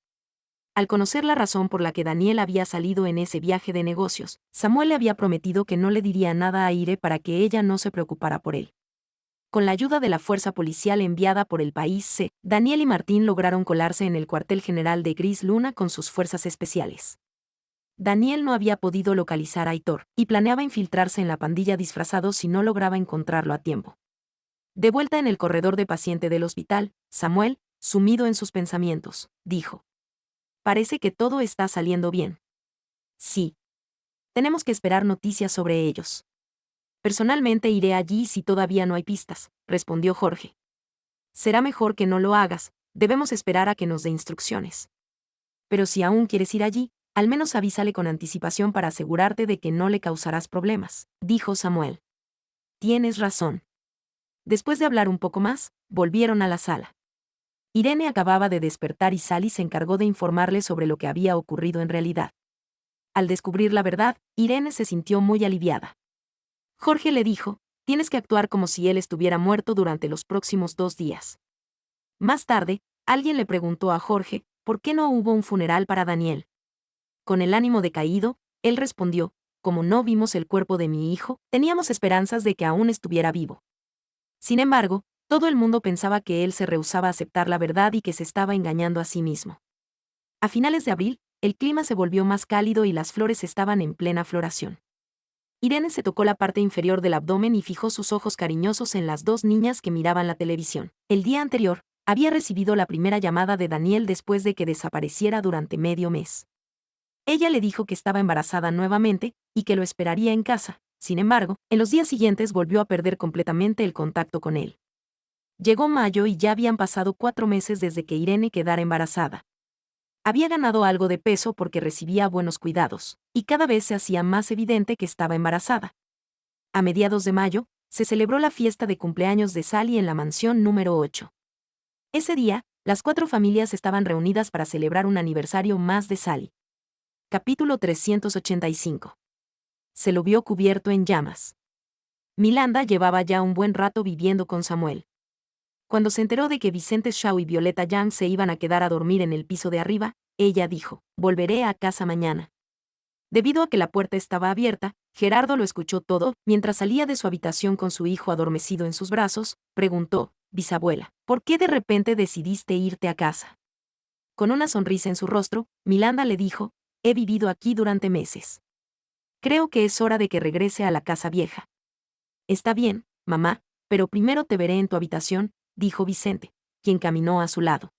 Al conocer la razón por la que Daniel había salido en ese viaje de negocios, Samuel le había prometido que no le diría nada a Ire para que ella no se preocupara por él. Con la ayuda de la fuerza policial enviada por el país C, Daniel y Martín lograron colarse en el cuartel general de Gris Luna con sus fuerzas especiales. Daniel no había podido localizar a Aitor, y planeaba infiltrarse en la pandilla disfrazado si no lograba encontrarlo a tiempo. De vuelta en el corredor de paciente del hospital, Samuel, sumido en sus pensamientos, dijo: Parece que todo está saliendo bien. Sí. Tenemos que esperar noticias sobre ellos. Personalmente iré allí si todavía no hay pistas, respondió Jorge. Será mejor que no lo hagas, debemos esperar a que nos dé instrucciones. Pero si aún quieres ir allí, al menos avísale con anticipación para asegurarte de que no le causarás problemas, dijo Samuel. Tienes razón. Después de hablar un poco más, volvieron a la sala. Irene acababa de despertar y Sally se encargó de informarle sobre lo que había ocurrido en realidad. Al descubrir la verdad, Irene se sintió muy aliviada. Jorge le dijo, tienes que actuar como si él estuviera muerto durante los próximos 2 días. Más tarde, alguien le preguntó a Jorge, ¿por qué no hubo un funeral para Daniel? Con el ánimo decaído, él respondió, como no vimos el cuerpo de mi hijo, teníamos esperanzas de que aún estuviera vivo. Sin embargo, todo el mundo pensaba que él se rehusaba a aceptar la verdad y que se estaba engañando a sí mismo. A finales de abril, el clima se volvió más cálido y las flores estaban en plena floración. Irene se tocó la parte inferior del abdomen y fijó sus ojos cariñosos en las 2 niñas que miraban la televisión. El día anterior, había recibido la primera llamada de Daniel después de que desapareciera durante medio mes. Ella le dijo que estaba embarazada nuevamente y que lo esperaría en casa. Sin embargo, en los días siguientes volvió a perder completamente el contacto con él. Llegó mayo y ya habían pasado 4 meses desde que Irene quedara embarazada. Había ganado algo de peso porque recibía buenos cuidados, y cada vez se hacía más evidente que estaba embarazada. A mediados de mayo, se celebró la fiesta de cumpleaños de Sally en la mansión número 8. Ese día, las 4 familias estaban reunidas para celebrar un aniversario más de Sally. Capítulo 385. Se lo vio cubierto en llamas. Milanda llevaba ya un buen rato viviendo con Samuel. Cuando se enteró de que Vicente Shaw y Violeta Young se iban a quedar a dormir en el piso de arriba, ella dijo, volveré a casa mañana. Debido a que la puerta estaba abierta, Gerardo lo escuchó todo, mientras salía de su habitación con su hijo adormecido en sus brazos, preguntó, bisabuela, ¿por qué de repente decidiste irte a casa? Con una sonrisa en su rostro, Milanda le dijo, he vivido aquí durante meses. Creo que es hora de que regrese a la casa vieja. Está bien, mamá, pero primero te veré en tu habitación, dijo Vicente, quien caminó a su lado.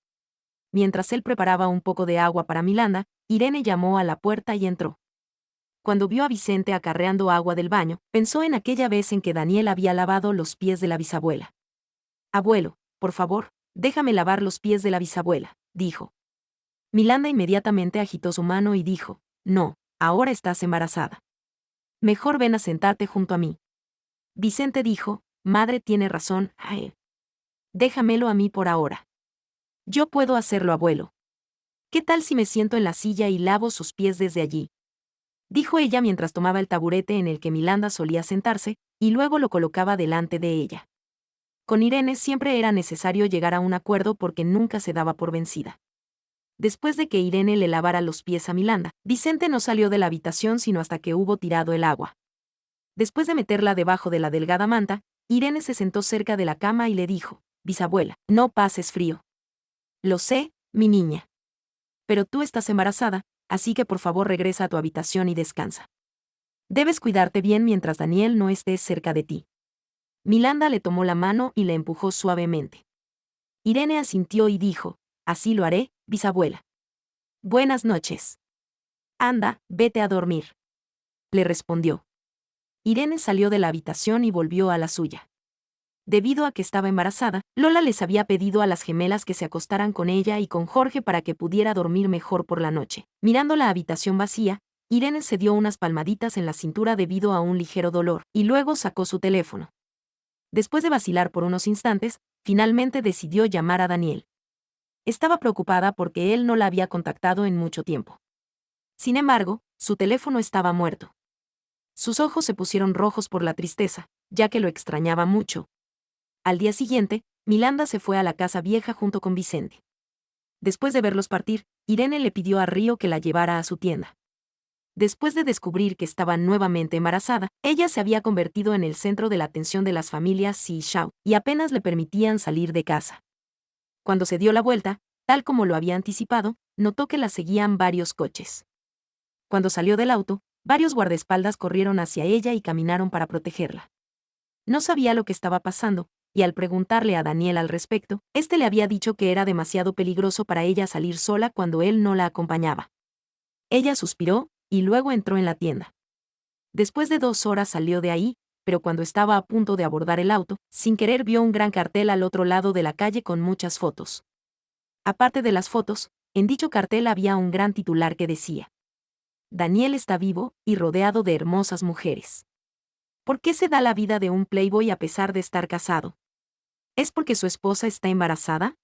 Mientras él preparaba un poco de agua para Milanda, Irene llamó a la puerta y entró. Cuando vio a Vicente acarreando agua del baño, pensó en aquella vez en que Daniel había lavado los pies de la bisabuela. Abuelo, por favor, déjame lavar los pies de la bisabuela, dijo. Milanda inmediatamente agitó su mano y dijo, no, ahora estás embarazada. Mejor ven a sentarte junto a mí. Vicente dijo, madre tiene razón, déjamelo a mí por ahora. Yo puedo hacerlo, abuelo. ¿Qué tal si me siento en la silla y lavo sus pies desde allí? Dijo ella mientras tomaba el taburete en el que Milanda solía sentarse, y luego lo colocaba delante de ella. Con Irene siempre era necesario llegar a un acuerdo porque nunca se daba por vencida. Después de que Irene le lavara los pies a Milanda, Vicente no salió de la habitación sino hasta que hubo tirado el agua. Después de meterla debajo de la delgada manta, Irene se sentó cerca de la cama y le dijo, bisabuela, no pases frío. Lo sé, mi niña. Pero tú estás embarazada, así que por favor regresa a tu habitación y descansa. Debes cuidarte bien mientras Daniel no esté cerca de ti. Milanda le tomó la mano y le empujó suavemente. Irene asintió y dijo, así lo haré, bisabuela. Buenas noches. Anda, vete a dormir. Le respondió. Irene salió de la habitación y volvió a la suya. Debido a que estaba embarazada, Lola les había pedido a las gemelas que se acostaran con ella y con Jorge para que pudiera dormir mejor por la noche. Mirando la habitación vacía, Irene se dio unas palmaditas en la cintura debido a un ligero dolor, y luego sacó su teléfono. Después de vacilar por unos instantes, finalmente decidió llamar a Daniel. Estaba preocupada porque él no la había contactado en mucho tiempo. Sin embargo, su teléfono estaba muerto. Sus ojos se pusieron rojos por la tristeza, ya que lo extrañaba mucho. Al día siguiente, Milanda se fue a la casa vieja junto con Vicente. Después de verlos partir, Irene le pidió a Río que la llevara a su tienda. Después de descubrir que estaba nuevamente embarazada, ella se había convertido en el centro de la atención de las familias Si y Shao, y apenas le permitían salir de casa. Cuando se dio la vuelta, tal como lo había anticipado, notó que la seguían varios coches. Cuando salió del auto, varios guardaespaldas corrieron hacia ella y caminaron para protegerla. No sabía lo que estaba pasando, y al preguntarle a Daniel al respecto, este le había dicho que era demasiado peligroso para ella salir sola cuando él no la acompañaba. Ella suspiró, y luego entró en la tienda. Después de 2 horas salió de ahí, pero cuando estaba a punto de abordar el auto, sin querer vio un gran cartel al otro lado de la calle con muchas fotos. Aparte de las fotos, en dicho cartel había un gran titular que decía: Daniel está vivo y rodeado de hermosas mujeres. ¿Por qué se da la vida de un playboy a pesar de estar casado? ¿Es porque su esposa está embarazada?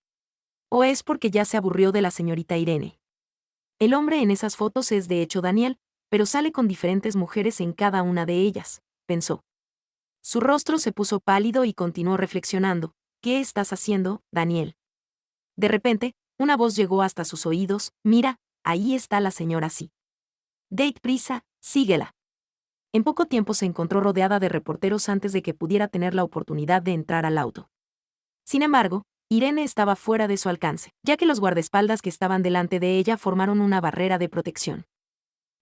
¿O es porque ya se aburrió de la señorita Irene? El hombre en esas fotos es de hecho Daniel, pero sale con diferentes mujeres en cada una de ellas, pensó. Su rostro se puso pálido y continuó reflexionando. ¿Qué estás haciendo, Daniel? De repente, una voz llegó hasta sus oídos. Mira, ahí está la señora Sí. Date prisa, síguela. En poco tiempo se encontró rodeada de reporteros antes de que pudiera tener la oportunidad de entrar al auto. Sin embargo, Irene estaba fuera de su alcance, ya que los guardaespaldas que estaban delante de ella formaron una barrera de protección.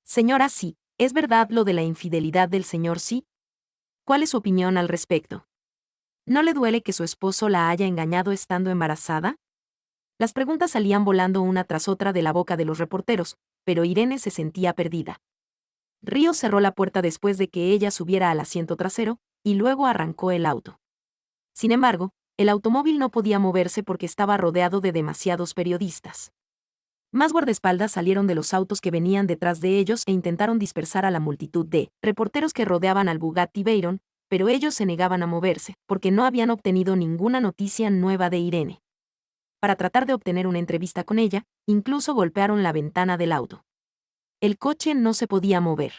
Señora Sí, ¿es verdad lo de la infidelidad del señor Sí? ¿Cuál es su opinión al respecto? ¿No le duele que su esposo la haya engañado estando embarazada? Las preguntas salían volando una tras otra de la boca de los reporteros, pero Irene se sentía perdida. Río cerró la puerta después de que ella subiera al asiento trasero, y luego arrancó el auto. Sin embargo, el automóvil no podía moverse porque estaba rodeado de demasiados periodistas. Más guardaespaldas salieron de los autos que venían detrás de ellos e intentaron dispersar a la multitud de reporteros que rodeaban al Bugatti Veyron, pero ellos se negaban a moverse, porque no habían obtenido ninguna noticia nueva de Irene. Para tratar de obtener una entrevista con ella, incluso golpearon la ventana del auto. El coche no se podía mover.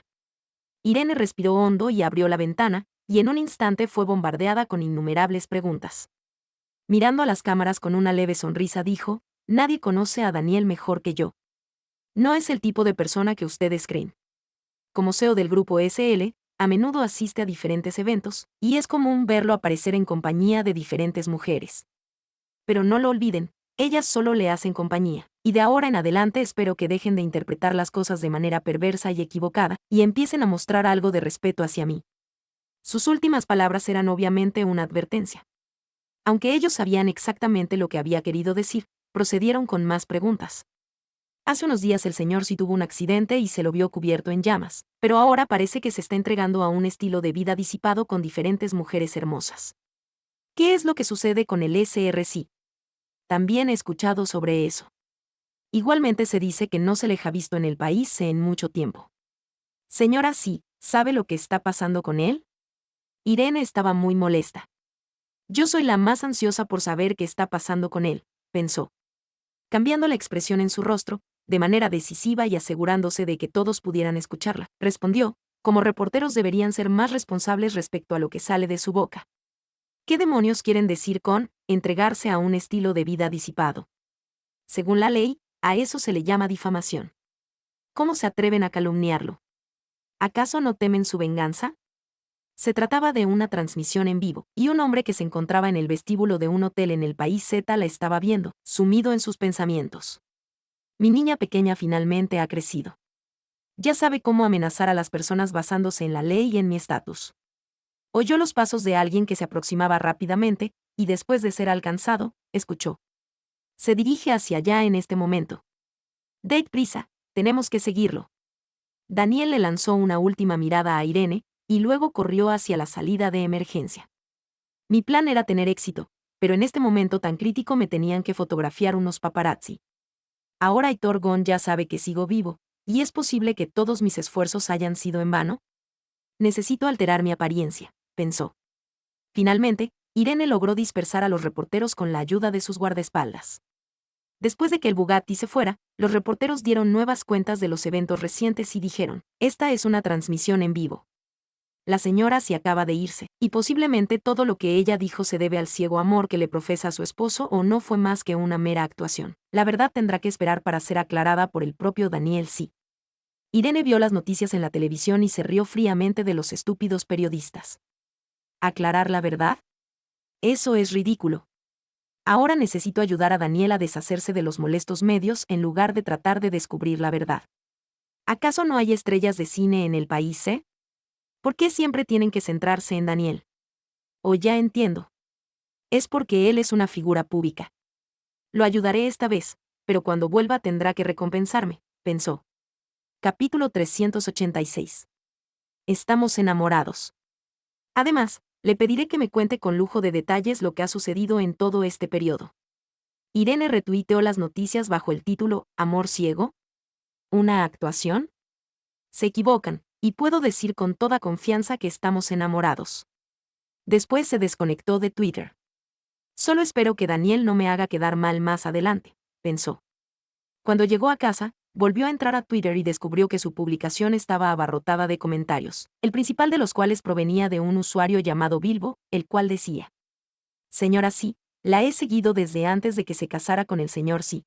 Irene respiró hondo y abrió la ventana, y en un instante fue bombardeada con innumerables preguntas. Mirando a las cámaras con una leve sonrisa dijo: nadie conoce a Daniel mejor que yo. No es el tipo de persona que ustedes creen. Como CEO del grupo SL, a menudo asiste a diferentes eventos, y es común verlo aparecer en compañía de diferentes mujeres. Pero no lo olviden, ellas solo le hacen compañía, y de ahora en adelante espero que dejen de interpretar las cosas de manera perversa y equivocada, y empiecen a mostrar algo de respeto hacia mí. Sus últimas palabras eran obviamente una advertencia. Aunque ellos sabían exactamente lo que había querido decir, procedieron con más preguntas. Hace unos días el señor sí tuvo un accidente y se lo vio cubierto en llamas, pero ahora parece que se está entregando a un estilo de vida disipado con diferentes mujeres hermosas. ¿Qué es lo que sucede con el SRC? También he escuchado sobre eso. Igualmente se dice que no se le ha visto en el país en mucho tiempo. Señora Sí, ¿sabe lo que está pasando con él? Irene estaba muy molesta. Yo soy la más ansiosa por saber qué está pasando con él, pensó. Cambiando la expresión en su rostro, de manera decisiva y asegurándose de que todos pudieran escucharla, respondió: como reporteros deberían ser más responsables respecto a lo que sale de su boca. ¿Qué demonios quieren decir con entregarse a un estilo de vida disipado? Según la ley, a eso se le llama difamación. ¿Cómo se atreven a calumniarlo? ¿Acaso no temen su venganza? Se trataba de una transmisión en vivo, y un hombre que se encontraba en el vestíbulo de un hotel en el país Z la estaba viendo, sumido en sus pensamientos. Mi niña pequeña finalmente ha crecido. Ya sabe cómo amenazar a las personas basándose en la ley y en mi estatus. Oyó los pasos de alguien que se aproximaba rápidamente, y después de ser alcanzado, escuchó: Se dirige hacia allá en este momento. Date prisa, tenemos que seguirlo. Daniel le lanzó una última mirada a Irene, y luego corrió hacia la salida de emergencia. Mi plan era tener éxito, pero en este momento tan crítico me tenían que fotografiar unos paparazzi. Ahora Aitor Gon ya sabe que sigo vivo, y es posible que todos mis esfuerzos hayan sido en vano. Necesito alterar mi apariencia, pensó. Finalmente, Irene logró dispersar a los reporteros con la ayuda de sus guardaespaldas. Después de que el Bugatti se fuera, los reporteros dieron nuevas cuentas de los eventos recientes y dijeron, esta es una transmisión en vivo. La señora sí acaba de irse, y posiblemente todo lo que ella dijo se debe al ciego amor que le profesa a su esposo o no fue más que una mera actuación. La verdad tendrá que esperar para ser aclarada por el propio Daniel sí. Irene vio las noticias en la televisión y se rió fríamente de los estúpidos periodistas. ¿Aclarar la verdad? Eso es ridículo. Ahora necesito ayudar a Daniel a deshacerse de los molestos medios en lugar de tratar de descubrir la verdad. ¿Acaso no hay estrellas de cine en el país, eh? ¿Por qué siempre tienen que centrarse en Daniel? Oh, ya entiendo. Es porque él es una figura pública. Lo ayudaré esta vez, pero cuando vuelva tendrá que recompensarme, pensó. Capítulo 386. Estamos enamorados. Además, le pediré que me cuente con lujo de detalles lo que ha sucedido en todo este periodo. Irene retuiteó las noticias bajo el título ¿Amor ciego? ¿Una actuación? Se equivocan, y puedo decir con toda confianza que estamos enamorados. Después se desconectó de Twitter. Solo espero que Daniel no me haga quedar mal más adelante, pensó. Cuando llegó a casa, volvió a entrar a Twitter y descubrió que su publicación estaba abarrotada de comentarios, el principal de los cuales provenía de un usuario llamado Bilbo, el cual decía: Señora Sí, la he seguido desde antes de que se casara con el señor Sí.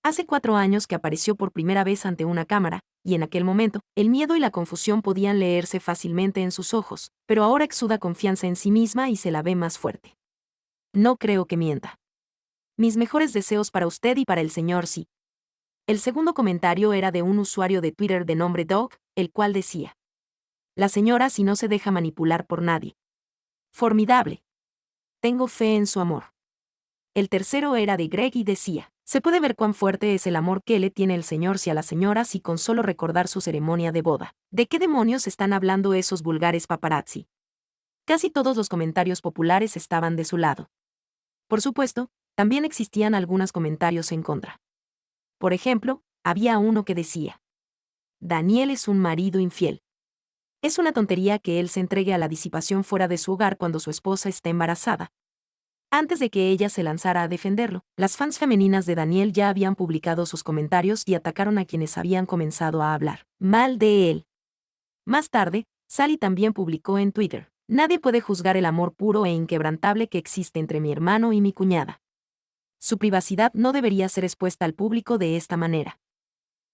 Hace 4 años que apareció por primera vez ante una cámara, y en aquel momento, el miedo y la confusión podían leerse fácilmente en sus ojos, pero ahora exuda confianza en sí misma y se la ve más fuerte. No creo que mienta. Mis mejores deseos para usted y para el señor Sí. El segundo comentario era de un usuario de Twitter de nombre Dog, el cual decía: La señora Sí no se deja manipular por nadie. Formidable. Tengo fe en su amor. El tercero era de Greg y decía: se puede ver cuán fuerte es el amor que le tiene el señor Sí a la señora Sí con solo recordar su ceremonia de boda. ¿De qué demonios están hablando esos vulgares paparazzi? Casi todos los comentarios populares estaban de su lado. Por supuesto, también existían algunos comentarios en contra. Por ejemplo, había uno que decía: Daniel es un marido infiel. Es una tontería que él se entregue a la disipación fuera de su hogar cuando su esposa está embarazada. Antes de que ella se lanzara a defenderlo, las fans femeninas de Daniel ya habían publicado sus comentarios y atacaron a quienes habían comenzado a hablar mal de él. Más tarde, Sally también publicó en Twitter: nadie puede juzgar el amor puro e inquebrantable que existe entre mi hermano y mi cuñada. Su privacidad no debería ser expuesta al público de esta manera.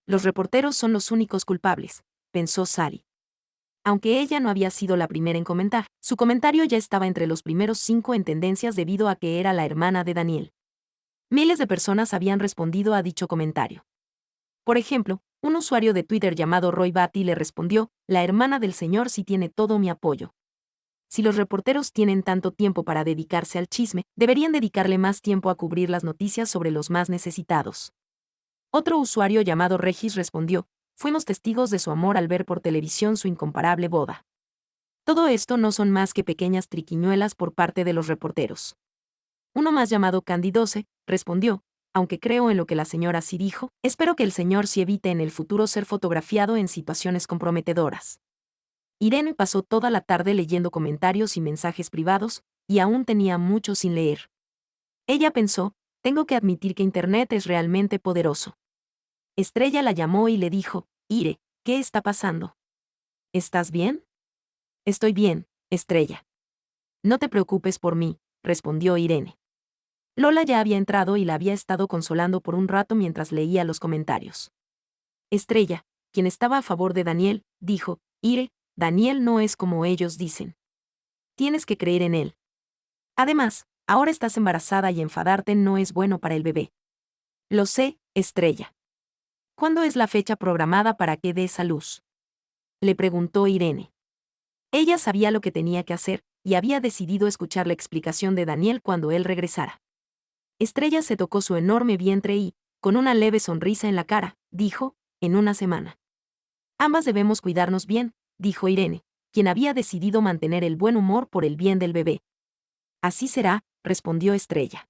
Los reporteros son los únicos culpables, pensó Sally. Aunque ella no había sido la primera en comentar, su comentario ya estaba entre los primeros 5 en tendencias debido a que era la hermana de Daniel. Miles de personas habían respondido a dicho comentario. Por ejemplo, un usuario de Twitter llamado Roy Batty le respondió: la hermana del señor sí tiene todo mi apoyo. Si los reporteros tienen tanto tiempo para dedicarse al chisme, deberían dedicarle más tiempo a cubrir las noticias sobre los más necesitados. Otro usuario llamado Regis respondió: fuimos testigos de su amor al ver por televisión su incomparable boda. Todo esto no son más que pequeñas triquiñuelas por parte de los reporteros. Uno más llamado Candy12 respondió: aunque creo en lo que la señora sí dijo, espero que el señor sí evite en el futuro ser fotografiado en situaciones comprometedoras. Irene pasó toda la tarde leyendo comentarios y mensajes privados, y aún tenía mucho sin leer. Ella pensó: tengo que admitir que Internet es realmente poderoso. Estrella la llamó y le dijo: Ire, ¿qué está pasando? ¿Estás bien? Estoy bien, Estrella. No te preocupes por mí, respondió Irene. Lola ya había entrado y la había estado consolando por un rato mientras leía los comentarios. Estrella, quien estaba a favor de Daniel, dijo: Ire, Daniel no es como ellos dicen. Tienes que creer en él. Además, ahora estás embarazada y enfadarte no es bueno para el bebé. Lo sé, Estrella. ¿Cuándo es la fecha programada para que des a luz? Le preguntó Irene. Ella sabía lo que tenía que hacer, y había decidido escuchar la explicación de Daniel cuando él regresara. Estrella se tocó su enorme vientre y, con una leve sonrisa en la cara, dijo, en una semana. Ambas debemos cuidarnos bien, dijo Irene, quien había decidido mantener el buen humor por el bien del bebé. Así será, respondió Estrella.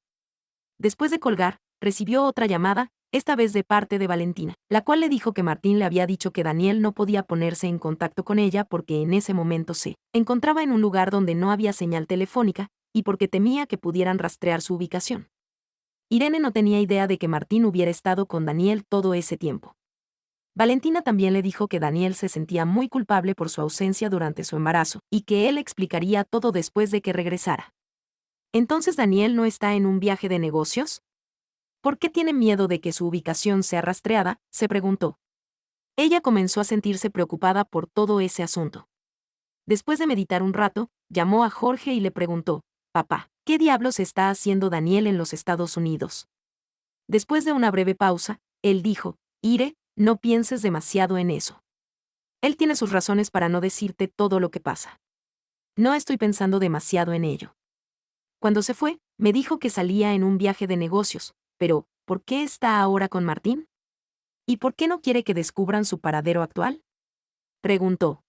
Después de colgar, recibió otra llamada, esta vez de parte de Valentina, la cual le dijo que Martín le había dicho que Daniel no podía ponerse en contacto con ella porque en ese momento se encontraba en un lugar donde no había señal telefónica, y porque temía que pudieran rastrear su ubicación. Irene no tenía idea de que Martín hubiera estado con Daniel todo ese tiempo. Valentina también le dijo que Daniel se sentía muy culpable por su ausencia durante su embarazo, y que él explicaría todo después de que regresara. ¿Entonces Daniel no está en un viaje de negocios? ¿Por qué tiene miedo de que su ubicación sea rastreada?, se preguntó. Ella comenzó a sentirse preocupada por todo ese asunto. Después de meditar un rato, llamó a Jorge y le preguntó, «Papá, ¿qué diablos está haciendo Daniel en los Estados Unidos?» Después de una breve pausa, él dijo, «Ire, no pienses demasiado en eso. Él tiene sus razones para no decirte todo lo que pasa. No estoy pensando demasiado en ello. Cuando se fue, me dijo que salía en un viaje de negocios, pero, ¿por qué está ahora con Martín? ¿Y por qué no quiere que descubran su paradero actual?», preguntó.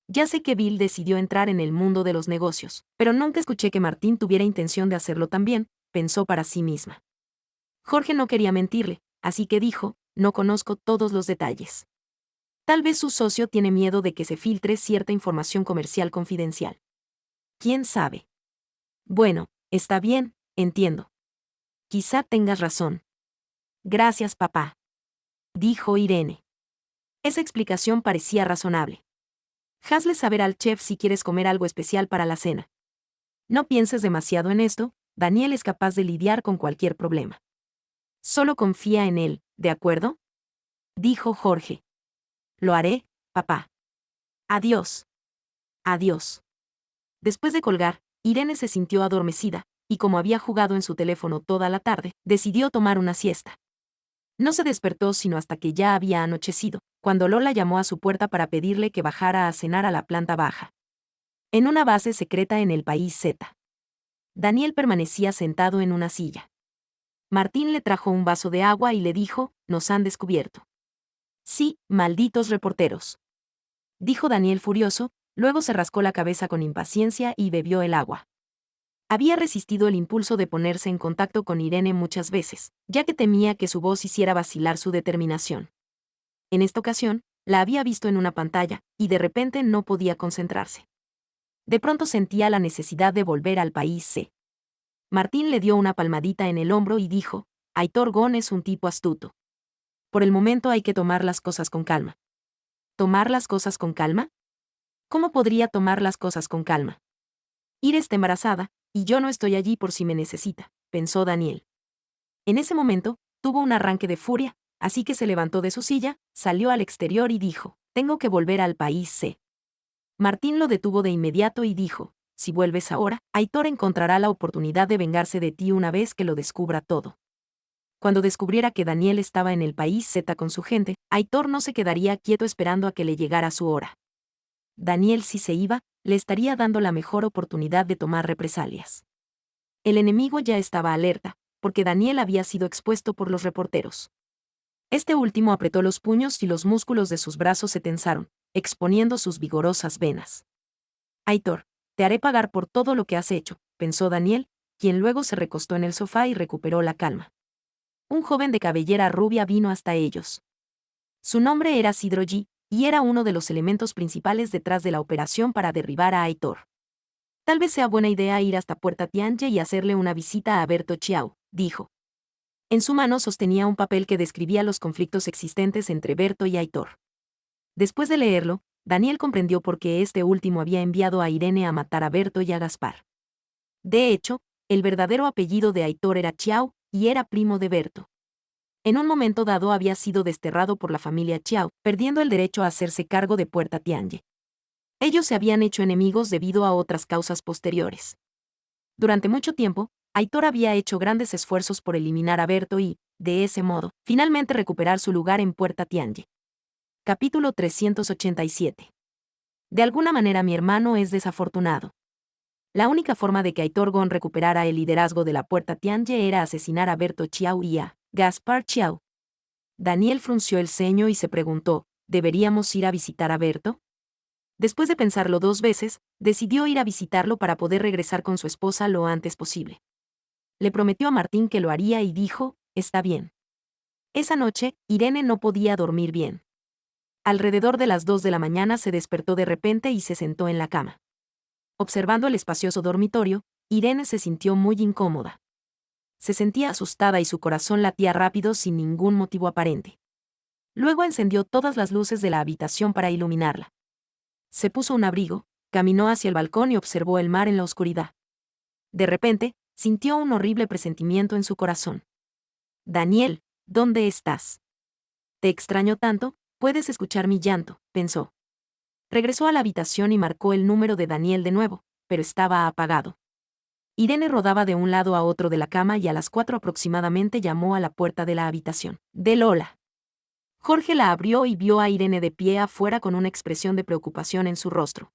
Ya sé que Bill decidió entrar en el mundo de los negocios, pero nunca escuché que Martín tuviera intención de hacerlo también, pensó para sí misma. Jorge no quería mentirle, así que dijo, «No conozco todos los detalles. Tal vez su socio tiene miedo de que se filtre cierta información comercial confidencial. ¿Quién sabe? Bueno, está bien, entiendo. Quizá tengas razón. Gracias, papá», dijo Irene. Esa explicación parecía razonable. «Hazle saber al chef si quieres comer algo especial para la cena. No pienses demasiado en esto, Daniel es capaz de lidiar con cualquier problema. Solo confía en él, ¿de acuerdo?», dijo Jorge. «Lo haré, papá. Adiós». Adiós. Después de colgar, Irene se sintió adormecida, y como había jugado en su teléfono toda la tarde, decidió tomar una siesta. No se despertó sino hasta que ya había anochecido, cuando Lola llamó a su puerta para pedirle que bajara a cenar a la planta baja. En una base secreta en el país Z. Daniel permanecía sentado en una silla. Martín le trajo un vaso de agua y le dijo, «Nos han descubierto». «Sí, malditos reporteros», dijo Daniel furioso, luego se rascó la cabeza con impaciencia y bebió el agua. Había resistido el impulso de ponerse en contacto con Irene muchas veces, ya que temía que su voz hiciera vacilar su determinación. En esta ocasión, la había visto en una pantalla, y de repente no podía concentrarse. De pronto sentía la necesidad de volver al país C. Martín le dio una palmadita en el hombro y dijo, «Aitor Gon es un tipo astuto. Por el momento hay que tomar las cosas con calma». ¿Tomar las cosas con calma? ¿Cómo podría tomar las cosas con calma? Ir está embarazada, y yo no estoy allí por si me necesita, pensó Daniel. En ese momento, tuvo un arranque de furia, así que se levantó de su silla, salió al exterior y dijo, «Tengo que volver al país C». Martín lo detuvo de inmediato y dijo, «Si vuelves ahora, Aitor encontrará la oportunidad de vengarse de ti una vez que lo descubra todo». Cuando descubriera que Daniel estaba en el país Z con su gente, Aitor no se quedaría quieto esperando a que le llegara su hora. Daniel, si se iba, le estaría dando la mejor oportunidad de tomar represalias. El enemigo ya estaba alerta, porque Daniel había sido expuesto por los reporteros. Este último apretó los puños y los músculos de sus brazos se tensaron, exponiendo sus vigorosas venas. «Aitor, te haré pagar por todo lo que has hecho», pensó Daniel, quien luego se recostó en el sofá y recuperó la calma. Un joven de cabellera rubia vino hasta ellos. Su nombre era Sidro G, y era uno de los elementos principales detrás de la operación para derribar a Aitor. «Tal vez sea buena idea ir hasta Puerta Tianjin y hacerle una visita a Berto Chiao», dijo. En su mano sostenía un papel que describía los conflictos existentes entre Berto y Aitor. Después de leerlo, Daniel comprendió por qué este último había enviado a Irene a matar a Berto y a Gaspar. De hecho, el verdadero apellido de Aitor era Chiao, y era primo de Berto. En un momento dado había sido desterrado por la familia Chiao, perdiendo el derecho a hacerse cargo de Puerta Tianjin. Ellos se habían hecho enemigos debido a otras causas posteriores. Durante mucho tiempo, Aitor había hecho grandes esfuerzos por eliminar a Berto y, de ese modo, finalmente recuperar su lugar en Puerta Tianjin. Capítulo 387. De alguna manera mi hermano es desafortunado. La única forma de que Aitor Gon recuperara el liderazgo de la Puerta Tianjie era asesinar a Berto Chiao y a Gaspar Chiao. Daniel frunció el ceño y se preguntó, ¿deberíamos ir a visitar a Berto? Después de pensarlo 2 veces, decidió ir a visitarlo para poder regresar con su esposa lo antes posible. Le prometió a Martín que lo haría y dijo, está bien. Esa noche, Irene no podía dormir bien. Alrededor de las 2 de la mañana se despertó de repente y se sentó en la cama. Observando el espacioso dormitorio, Irene se sintió muy incómoda. Se sentía asustada y su corazón latía rápido sin ningún motivo aparente. Luego encendió todas las luces de la habitación para iluminarla. Se puso un abrigo, caminó hacia el balcón y observó el mar en la oscuridad. De repente, sintió un horrible presentimiento en su corazón. Daniel, ¿dónde estás? Te extraño tanto, puedes escuchar mi llanto, pensó. Regresó a la habitación y marcó el número de Daniel de nuevo, pero estaba apagado. Irene rodaba de un lado a otro de la cama y a las 4 aproximadamente llamó a la puerta de la habitación de Lola. Jorge la abrió y vio a Irene de pie afuera con una expresión de preocupación en su rostro.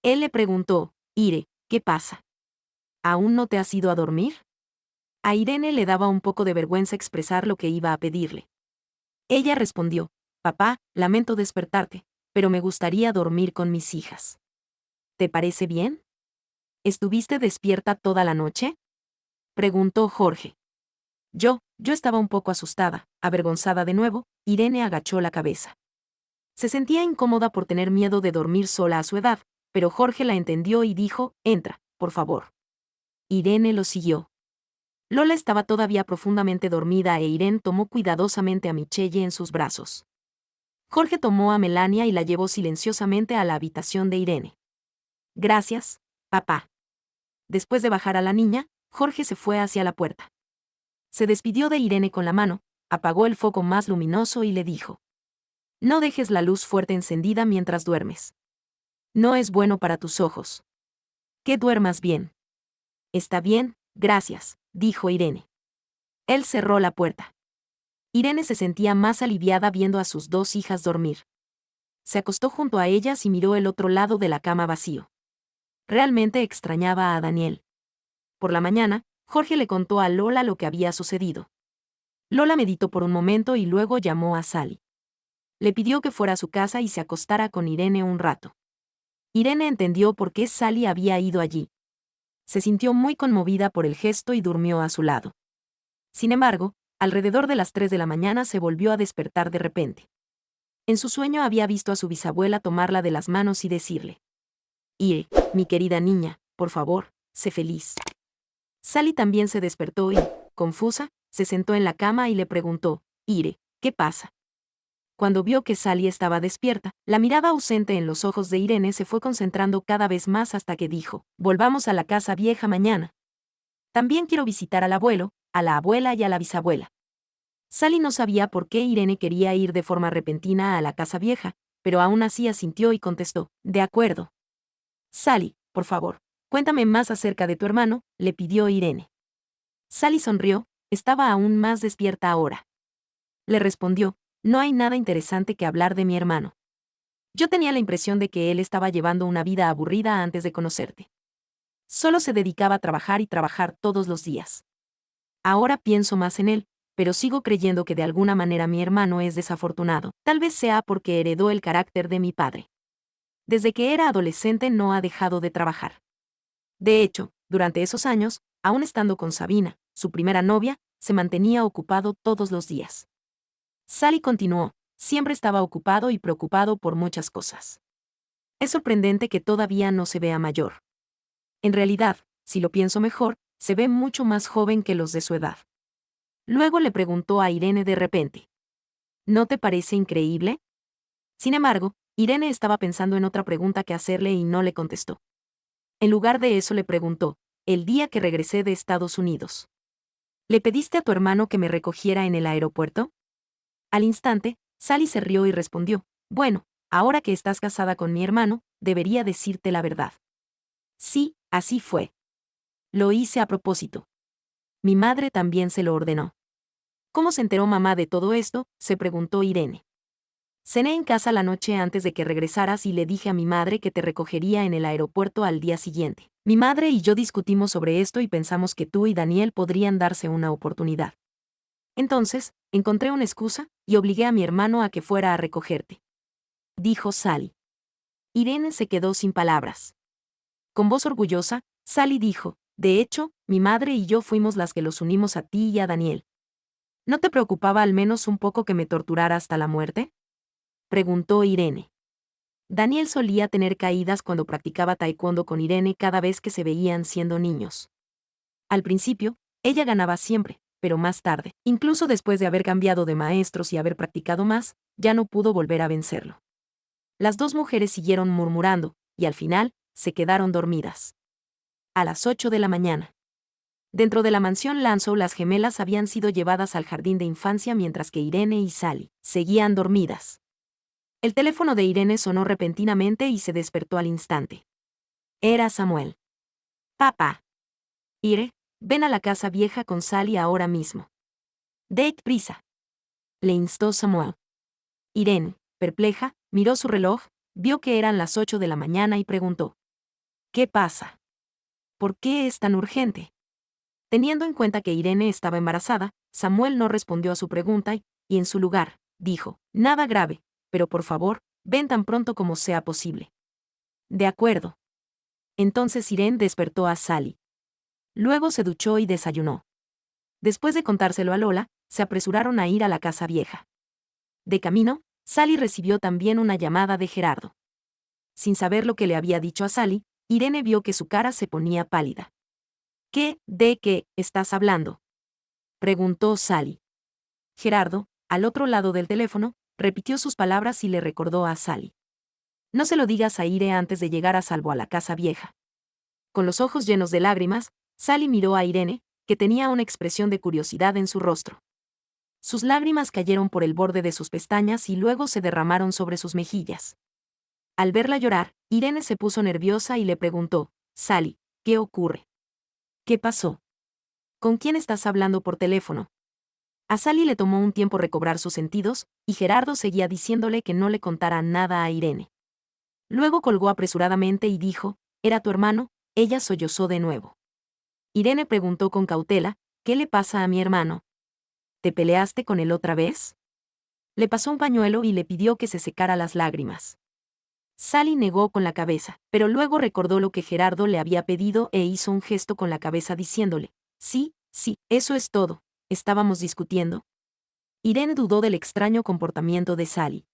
Él le preguntó, Ire, ¿qué pasa? ¿Aún no te has ido a dormir? A Irene le daba un poco de vergüenza expresar lo que iba a pedirle. Ella respondió, papá, lamento despertarte, pero me gustaría dormir con mis hijas. ¿Te parece bien? ¿Estuviste despierta toda la noche? Preguntó Jorge. Yo estaba un poco asustada, avergonzada de nuevo. Irene agachó la cabeza. Se sentía incómoda por tener miedo de dormir sola a su edad, pero Jorge la entendió y dijo, entra, por favor. Irene lo siguió. Lola estaba todavía profundamente dormida e Irene tomó cuidadosamente a Michelle en sus brazos. Jorge tomó a Melania y la llevó silenciosamente a la habitación de Irene. Gracias, papá. Después de bajar a la niña, Jorge se fue hacia la puerta. Se despidió de Irene con la mano, apagó el foco más luminoso y le dijo: no dejes la luz fuerte encendida mientras duermes. No es bueno para tus ojos. Que duermas bien. Está bien, gracias, dijo Irene. Él cerró la puerta. Irene se sentía más aliviada viendo a sus 2 hijas dormir. Se acostó junto a ellas y miró el otro lado de la cama vacío. Realmente extrañaba a Daniel. Por la mañana, Jorge le contó a Lola lo que había sucedido. Lola meditó por un momento y luego llamó a Sally. Le pidió que fuera a su casa y se acostara con Irene un rato. Irene entendió por qué Sally había ido allí. Se sintió muy conmovida por el gesto y durmió a su lado. Sin embargo, alrededor de las 3 de la mañana se volvió a despertar de repente. En su sueño había visto a su bisabuela tomarla de las manos y decirle: Ire, mi querida niña, por favor, sé feliz. Sally también se despertó y, confusa, se sentó en la cama y le preguntó: Ire, ¿qué pasa? Cuando vio que Sally estaba despierta, la mirada ausente en los ojos de Irene se fue concentrando cada vez más hasta que dijo: volvamos a la casa vieja mañana. También quiero visitar al abuelo, a la abuela y a la bisabuela. Sally no sabía por qué Irene quería ir de forma repentina a la casa vieja, pero aún así asintió y contestó: de acuerdo. Sally, por favor, cuéntame más acerca de tu hermano, le pidió Irene. Sally sonrió, estaba aún más despierta ahora. Le respondió: no hay nada interesante que hablar de mi hermano. Yo tenía la impresión de que él estaba llevando una vida aburrida antes de conocerte. Solo se dedicaba a trabajar y trabajar todos los días. Ahora pienso más en él, pero sigo creyendo que de alguna manera mi hermano es desafortunado. Tal vez sea porque heredó el carácter de mi padre. Desde que era adolescente no ha dejado de trabajar. De hecho, durante esos años, aún estando con Sabina, su primera novia, se mantenía ocupado todos los días. Sally continuó: siempre estaba ocupado y preocupado por muchas cosas. Es sorprendente que todavía no se vea mayor. En realidad, si lo pienso mejor, se ve mucho más joven que los de su edad. Luego le preguntó a Irene de repente: ¿no te parece increíble? Sin embargo, Irene estaba pensando en otra pregunta que hacerle y no le contestó. En lugar de eso le preguntó: el día que regresé de Estados Unidos, ¿le pediste a tu hermano que me recogiera en el aeropuerto? Al instante, Sally se rió y respondió: bueno, ahora que estás casada con mi hermano, debería decirte la verdad. Sí, así fue. Lo hice a propósito. Mi madre también se lo ordenó. ¿Cómo se enteró mamá de todo esto?, se preguntó Irene. Cené en casa la noche antes de que regresaras y le dije a mi madre que te recogería en el aeropuerto al día siguiente. Mi madre y yo discutimos sobre esto y pensamos que tú y Daniel podrían darse una oportunidad. Entonces, encontré una excusa y obligué a mi hermano a que fuera a recogerte. Dijo Sally. Irene se quedó sin palabras. Con voz orgullosa, Sally dijo, de hecho, mi madre y yo fuimos las que los unimos a ti y a Daniel. ¿No te preocupaba al menos un poco que me torturara hasta la muerte? Preguntó Irene. Daniel solía tener caídas cuando practicaba taekwondo con Irene cada vez que se veían siendo niños. Al principio, ella ganaba siempre, pero más tarde, incluso después de haber cambiado de maestros y haber practicado más, ya no pudo volver a vencerlo. Las dos mujeres siguieron murmurando, y al final, se quedaron dormidas. A las 8 de la mañana. Dentro de la mansión Lansou, las gemelas habían sido llevadas al jardín de infancia mientras que Irene y Sally seguían dormidas. El teléfono de Irene sonó repentinamente y se despertó al instante. Era Samuel. Papá. Ire, ven a la casa vieja con Sally ahora mismo. Date prisa. Le instó Samuel. Irene, perpleja, miró su reloj, vio que eran las 8 de la mañana y preguntó. ¿Qué pasa? ¿Por qué es tan urgente? Teniendo en cuenta que Irene estaba embarazada, Samuel no respondió a su pregunta y en su lugar, dijo, nada grave, pero por favor, ven tan pronto como sea posible. De acuerdo. Entonces Irene despertó a Sally. Luego se duchó y desayunó. Después de contárselo a Lola, se apresuraron a ir a la casa vieja. De camino, Sally recibió también una llamada de Gerardo. Sin saber lo que le había dicho a Sally, Irene vio que su cara se ponía pálida. ¿De qué estás hablando? Preguntó Sally. Gerardo, al otro lado del teléfono, repitió sus palabras y le recordó a Sally. No se lo digas a Ire antes de llegar a salvo a la casa vieja. Con los ojos llenos de lágrimas, Sally miró a Irene, que tenía una expresión de curiosidad en su rostro. Sus lágrimas cayeron por el borde de sus pestañas y luego se derramaron sobre sus mejillas. Al verla llorar, Irene se puso nerviosa y le preguntó, Sally, ¿qué ocurre? ¿Qué pasó? ¿Con quién estás hablando por teléfono? A Sally le tomó un tiempo recobrar sus sentidos, y Gerardo seguía diciéndole que no le contara nada a Irene. Luego colgó apresuradamente y dijo, «¿Era tu hermano?». Ella sollozó de nuevo. Irene preguntó con cautela, «¿Qué le pasa a mi hermano? ¿Te peleaste con él otra vez?». Le pasó un pañuelo y le pidió que se secara las lágrimas. Sally negó con la cabeza, pero luego recordó lo que Gerardo le había pedido e hizo un gesto con la cabeza diciéndole, «Sí, eso es todo. ¿Estábamos discutiendo?». Irene dudó del extraño comportamiento de Sally.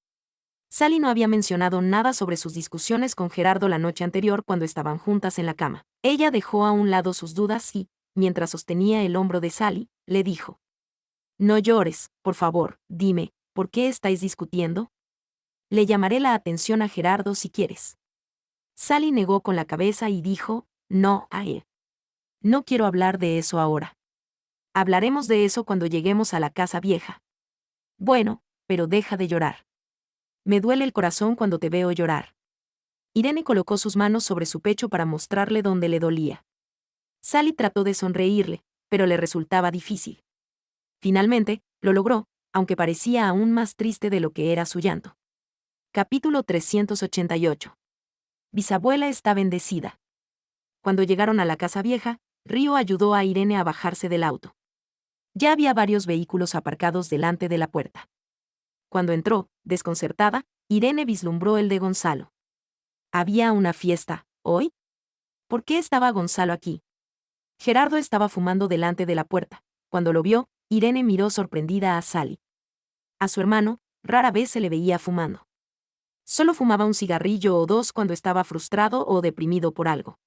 Sally no había mencionado nada sobre sus discusiones con Gerardo la noche anterior cuando estaban juntas en la cama. Ella dejó a un lado sus dudas y, mientras sostenía el hombro de Sally, le dijo, «No llores, por favor, dime, ¿por qué estáis discutiendo? Le llamaré la atención a Gerardo si quieres». Sally negó con la cabeza y dijo, «No, a él. No quiero hablar de eso ahora. Hablaremos de eso cuando lleguemos a la casa vieja». «Bueno, pero deja de llorar. Me duele el corazón cuando te veo llorar». Irene colocó sus manos sobre su pecho para mostrarle dónde le dolía. Sally trató de sonreírle, pero le resultaba difícil. Finalmente, lo logró, aunque parecía aún más triste de lo que era su llanto. Capítulo 388. Bisabuela está bendecida. Cuando llegaron a la casa vieja, Río ayudó a Irene a bajarse del auto. Ya había varios vehículos aparcados delante de la puerta. Cuando entró, desconcertada, Irene vislumbró el de Gonzalo. ¿Había una fiesta, hoy? ¿Por qué estaba Gonzalo aquí? Gerardo estaba fumando delante de la puerta. Cuando lo vio, Irene miró sorprendida a Sally. A su hermano, rara vez se le veía fumando. Solo fumaba un cigarrillo o dos cuando estaba frustrado o deprimido por algo.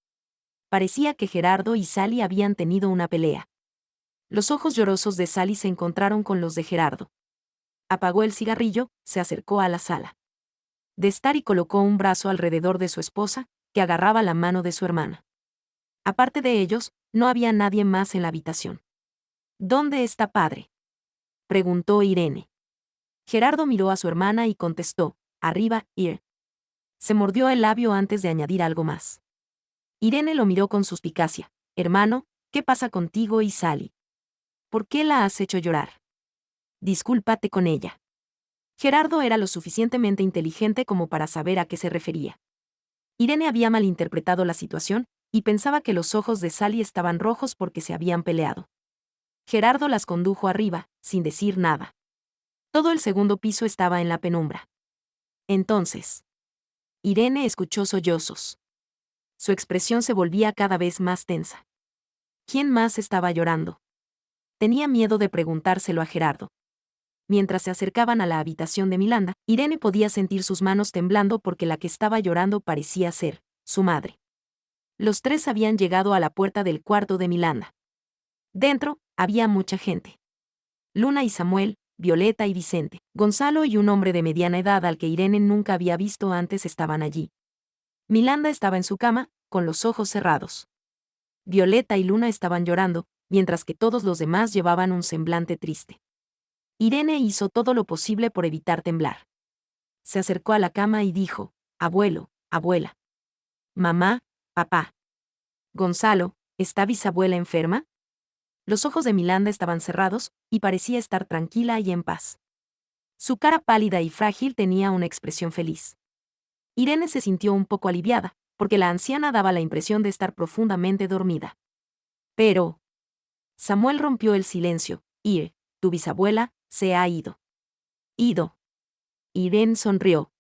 Parecía que Gerardo y Sally habían tenido una pelea. Los ojos llorosos de Sally se encontraron con los de Gerardo. Apagó el cigarrillo, se acercó a la sala de estar y colocó un brazo alrededor de su esposa, que agarraba la mano de su hermana. Aparte de ellos, no había nadie más en la habitación. ¿Dónde está padre?, preguntó Irene. Gerardo miró a su hermana y contestó, arriba, Ir. Se mordió el labio antes de añadir algo más. Irene lo miró con suspicacia. Hermano, ¿qué pasa contigo y Sally? ¿Por qué la has hecho llorar? Discúlpate con ella. Gerardo era lo suficientemente inteligente como para saber a qué se refería. Irene había malinterpretado la situación y pensaba que los ojos de Sally estaban rojos porque se habían peleado. Gerardo las condujo arriba, sin decir nada. Todo el segundo piso estaba en la penumbra. Entonces, Irene escuchó sollozos. Su expresión se volvía cada vez más tensa. ¿Quién más estaba llorando? Tenía miedo de preguntárselo a Gerardo. Mientras se acercaban a la habitación de Milanda, Irene podía sentir sus manos temblando porque la que estaba llorando parecía ser su madre. Los tres habían llegado a la puerta del cuarto de Milanda. Dentro, había mucha gente. Luna y Samuel, Violeta y Vicente, Gonzalo y un hombre de mediana edad al que Irene nunca había visto antes estaban allí. Milanda estaba en su cama, con los ojos cerrados. Violeta y Luna estaban llorando, mientras que todos los demás llevaban un semblante triste. Irene hizo todo lo posible por evitar temblar. Se acercó a la cama y dijo: «Abuelo, abuela. Mamá, papá. Gonzalo, ¿está bisabuela enferma?». Los ojos de Milanda estaban cerrados, y parecía estar tranquila y en paz. Su cara pálida y frágil tenía una expresión feliz. Irene se sintió un poco aliviada, porque la anciana daba la impresión de estar profundamente dormida. Pero Samuel rompió el silencio. Tu bisabuela se ha ido». «¿Ido?». Irene sonrió.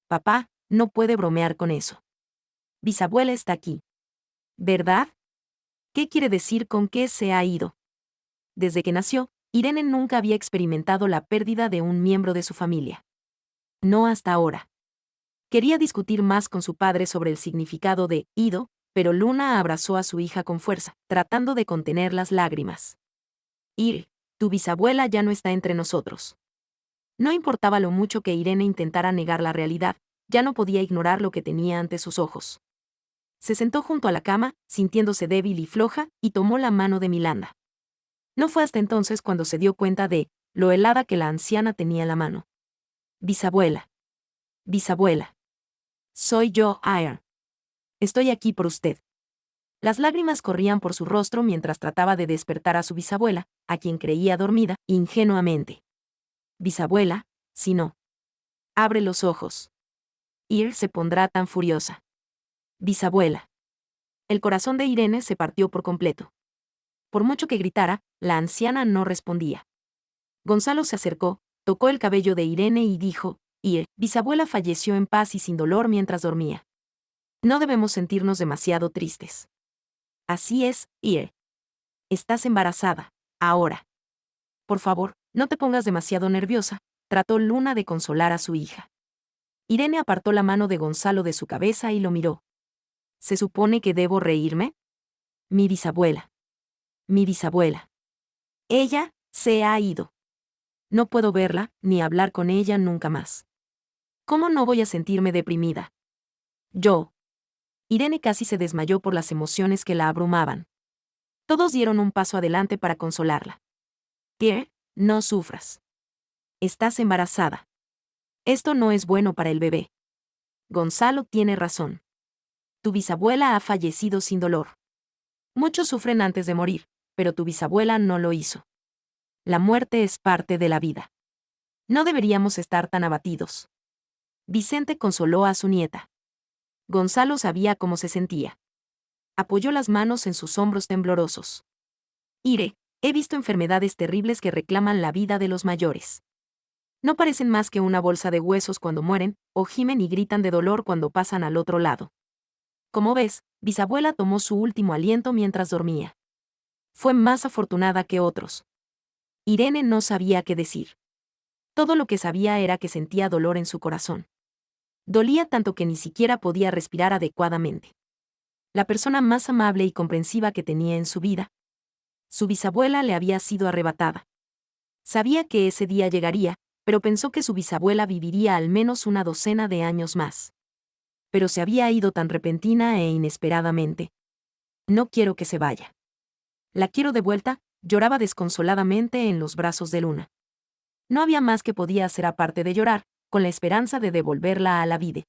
«Papá, no puede bromear con eso. Bisabuela está aquí». «¿Verdad? ¿Qué quiere decir con que se ha ido?». Desde que nació, Irene nunca había experimentado la pérdida de un miembro de su familia. No hasta ahora. Quería discutir más con su padre sobre el significado de ido, pero Luna abrazó a su hija con fuerza, tratando de contener las lágrimas. Tu bisabuela ya no está entre nosotros». No importaba lo mucho que Irene intentara negar la realidad, ya no podía ignorar lo que tenía ante sus ojos. Se sentó junto a la cama, sintiéndose débil y floja, y tomó la mano de Milanda. No fue hasta entonces cuando se dio cuenta de lo helada que la anciana tenía la mano. «Bisabuela. Bisabuela. Soy yo, Iron. Estoy aquí por usted». Las lágrimas corrían por su rostro mientras trataba de despertar a su bisabuela, a quien creía dormida, ingenuamente. «Bisabuela, si no. Abre los ojos. Se pondrá tan furiosa». «Bisabuela». El corazón de Irene se partió por completo. Por mucho que gritara, la anciana no respondía. Gonzalo se acercó, tocó el cabello de Irene y dijo: «Bisabuela falleció en paz y sin dolor mientras dormía. No debemos sentirnos demasiado tristes». «Así es, Estás embarazada, ahora. Por favor, no te pongas demasiado nerviosa», trató Luna de consolar a su hija. Irene apartó la mano de Gonzalo de su cabeza y lo miró. «¿Se supone que debo reírme?». «Mi bisabuela. Mi bisabuela. Ella se ha ido. No puedo verla, ni hablar con ella nunca más. ¿Cómo no voy a sentirme deprimida? Yo». Irene casi se desmayó por las emociones que la abrumaban. Todos dieron un paso adelante para consolarla. No sufras. Estás embarazada. Esto no es bueno para el bebé. Gonzalo tiene razón. Tu bisabuela ha fallecido sin dolor. Muchos sufren antes de morir, pero tu bisabuela no lo hizo. La muerte es parte de la vida. No deberíamos estar tan abatidos». Vicente consoló a su nieta. Gonzalo sabía cómo se sentía. Apoyó las manos en sus hombros temblorosos. He visto enfermedades terribles que reclaman la vida de los mayores. No parecen más que una bolsa de huesos cuando mueren, o gimen y gritan de dolor cuando pasan al otro lado. Como ves, bisabuela tomó su último aliento mientras dormía. Fue más afortunada que otros». Irene no sabía qué decir. Todo lo que sabía era que sentía dolor en su corazón. Dolía tanto que ni siquiera podía respirar adecuadamente. La persona más amable y comprensiva que tenía en su vida. Su bisabuela le había sido arrebatada. Sabía que ese día llegaría, pero pensó que su bisabuela viviría al menos una docena de años más. Pero se había ido tan repentina e inesperadamente. «No quiero que se vaya. La quiero de vuelta», lloraba desconsoladamente en los brazos de Luna. No había más que podía hacer aparte de llorar, con la esperanza de devolverla a la vida.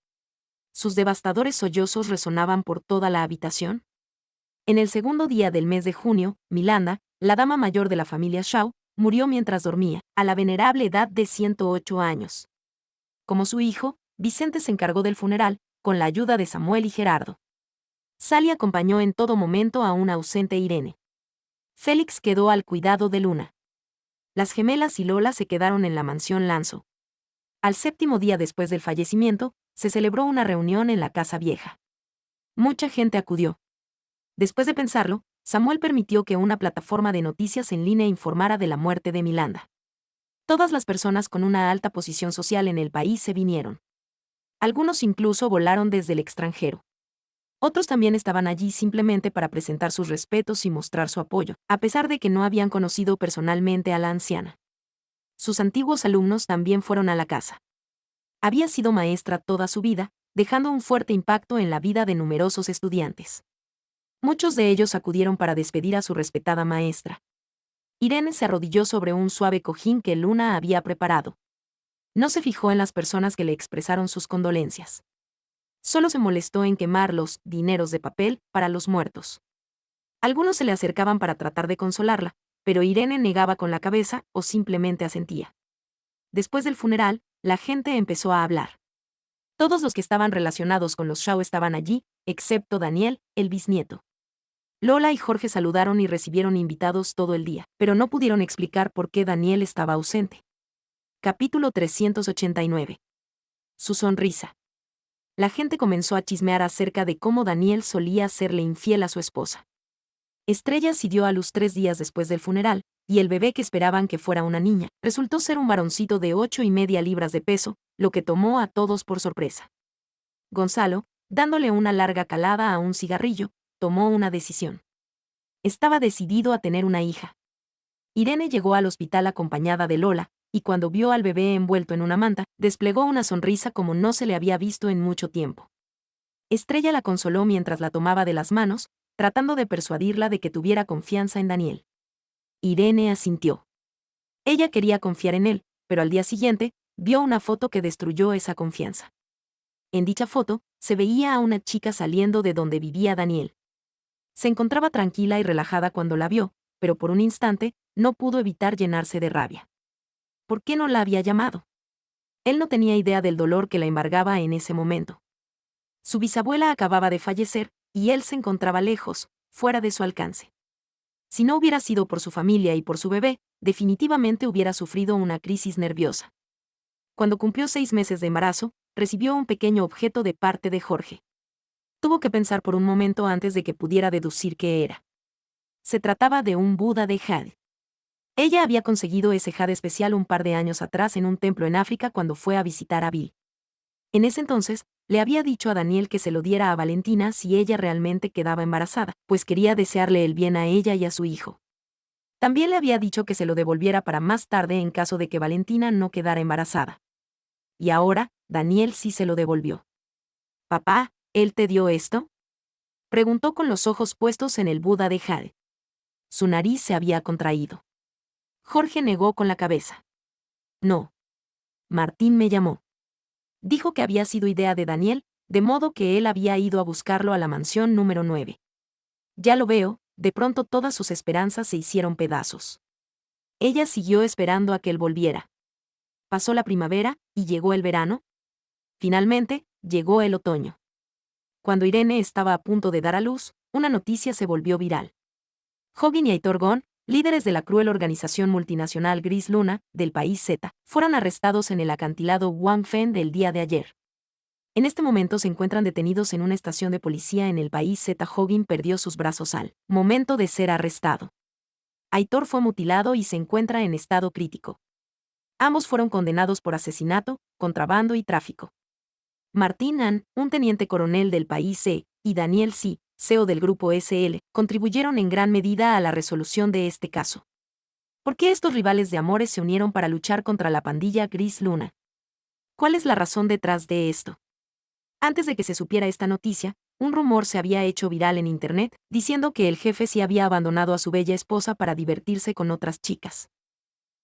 Sus devastadores sollozos resonaban por toda la habitación. En el segundo día del mes de junio, Milanda, la dama mayor de la familia Shaw, murió mientras dormía, a la venerable edad de 108 años. Como su hijo, Vicente se encargó del funeral, con la ayuda de Samuel y Gerardo. Sally acompañó en todo momento a una ausente Irene. Félix quedó al cuidado de Luna. Las gemelas y Lola se quedaron en la mansión Lanzo. Al 7º día después del fallecimiento, se celebró una reunión en la casa vieja. Mucha gente acudió. Después de pensarlo, Samuel permitió que una plataforma de noticias en línea informara de la muerte de Milanda. Todas las personas con una alta posición social en el país se vinieron. Algunos incluso volaron desde el extranjero. Otros también estaban allí simplemente para presentar sus respetos y mostrar su apoyo, a pesar de que no habían conocido personalmente a la anciana. Sus antiguos alumnos también fueron a la casa. Había sido maestra toda su vida, dejando un fuerte impacto en la vida de numerosos estudiantes. Muchos de ellos acudieron para despedir a su respetada maestra. Irene se arrodilló sobre un suave cojín que Luna había preparado. No se fijó en las personas que le expresaron sus condolencias. Solo se molestó en quemar los dineros de papel para los muertos. Algunos se le acercaban para tratar de consolarla, pero Irene negaba con la cabeza o simplemente asentía. Después del funeral, la gente empezó a hablar. Todos los que estaban relacionados con los Shaw estaban allí, excepto Daniel, el bisnieto. Lola y Jorge saludaron y recibieron invitados todo el día, pero no pudieron explicar por qué Daniel estaba ausente. Capítulo 389. Su sonrisa. La gente comenzó a chismear acerca de cómo Daniel solía serle infiel a su esposa. Estrella sí dio a luz 3 días después del funeral, y el bebé que esperaban que fuera una niña, resultó ser un varoncito de 8,5 libras de peso, lo que tomó a todos por sorpresa. Gonzalo, dándole una larga calada a un cigarrillo, tomó una decisión. Estaba decidido a tener una hija. Irene llegó al hospital acompañada de Lola, y cuando vio al bebé envuelto en una manta, desplegó una sonrisa como no se le había visto en mucho tiempo. Estrella la consoló mientras la tomaba de las manos, tratando de persuadirla de que tuviera confianza en Daniel. Irene asintió. Ella quería confiar en él, pero al día siguiente, vio una foto que destruyó esa confianza. En dicha foto, se veía a una chica saliendo de donde vivía Daniel. Se encontraba tranquila y relajada cuando la vio, pero por un instante, no pudo evitar llenarse de rabia. ¿Por qué no la había llamado? Él no tenía idea del dolor que la embargaba en ese momento. Su bisabuela acababa de fallecer, y él se encontraba lejos, fuera de su alcance. Si no hubiera sido por su familia y por su bebé, definitivamente hubiera sufrido una crisis nerviosa. Cuando cumplió 6 meses de embarazo, recibió un pequeño objeto de parte de Jorge. Tuvo que pensar por un momento antes de que pudiera deducir qué era. Se trataba de un Buda de jade. Ella había conseguido ese jade especial un par de años atrás en un templo en África cuando fue a visitar a Bill. En ese entonces, le había dicho a Daniel que se lo diera a Valentina si ella realmente quedaba embarazada, pues quería desearle el bien a ella y a su hijo. También le había dicho que se lo devolviera para más tarde en caso de que Valentina no quedara embarazada. Y ahora, Daniel sí se lo devolvió. «Papá, ¿él te dio esto?», preguntó con los ojos puestos en el Buda de jade. Su nariz se había contraído. Jorge negó con la cabeza. «No. Martín me llamó. Dijo que había sido idea de Daniel, de modo que él había ido a buscarlo a la mansión número 9. Ya lo veo», de pronto todas sus esperanzas se hicieron pedazos. Ella siguió esperando a que él volviera. Pasó la primavera, y llegó el verano. Finalmente, llegó el otoño. Cuando Irene estaba a punto de dar a luz, una noticia se volvió viral. Hogan y Aitor Gon, líderes de la cruel organización multinacional Gris Luna, del país Z, fueron arrestados en el acantilado Wangfen del día de ayer. En este momento se encuentran detenidos en una estación de policía en el país Z. Hogan perdió sus brazos al momento de ser arrestado. Aitor fue mutilado y se encuentra en estado crítico. Ambos fueron condenados por asesinato, contrabando y tráfico. Martín An, un teniente coronel del país C, y Daniel C., CEO del grupo SL, contribuyeron en gran medida a la resolución de este caso. ¿Por qué estos rivales de amores se unieron para luchar contra la pandilla Gris Luna? ¿Cuál es la razón detrás de esto? Antes de que se supiera esta noticia, un rumor se había hecho viral en Internet, diciendo que el jefe sí había abandonado a su bella esposa para divertirse con otras chicas.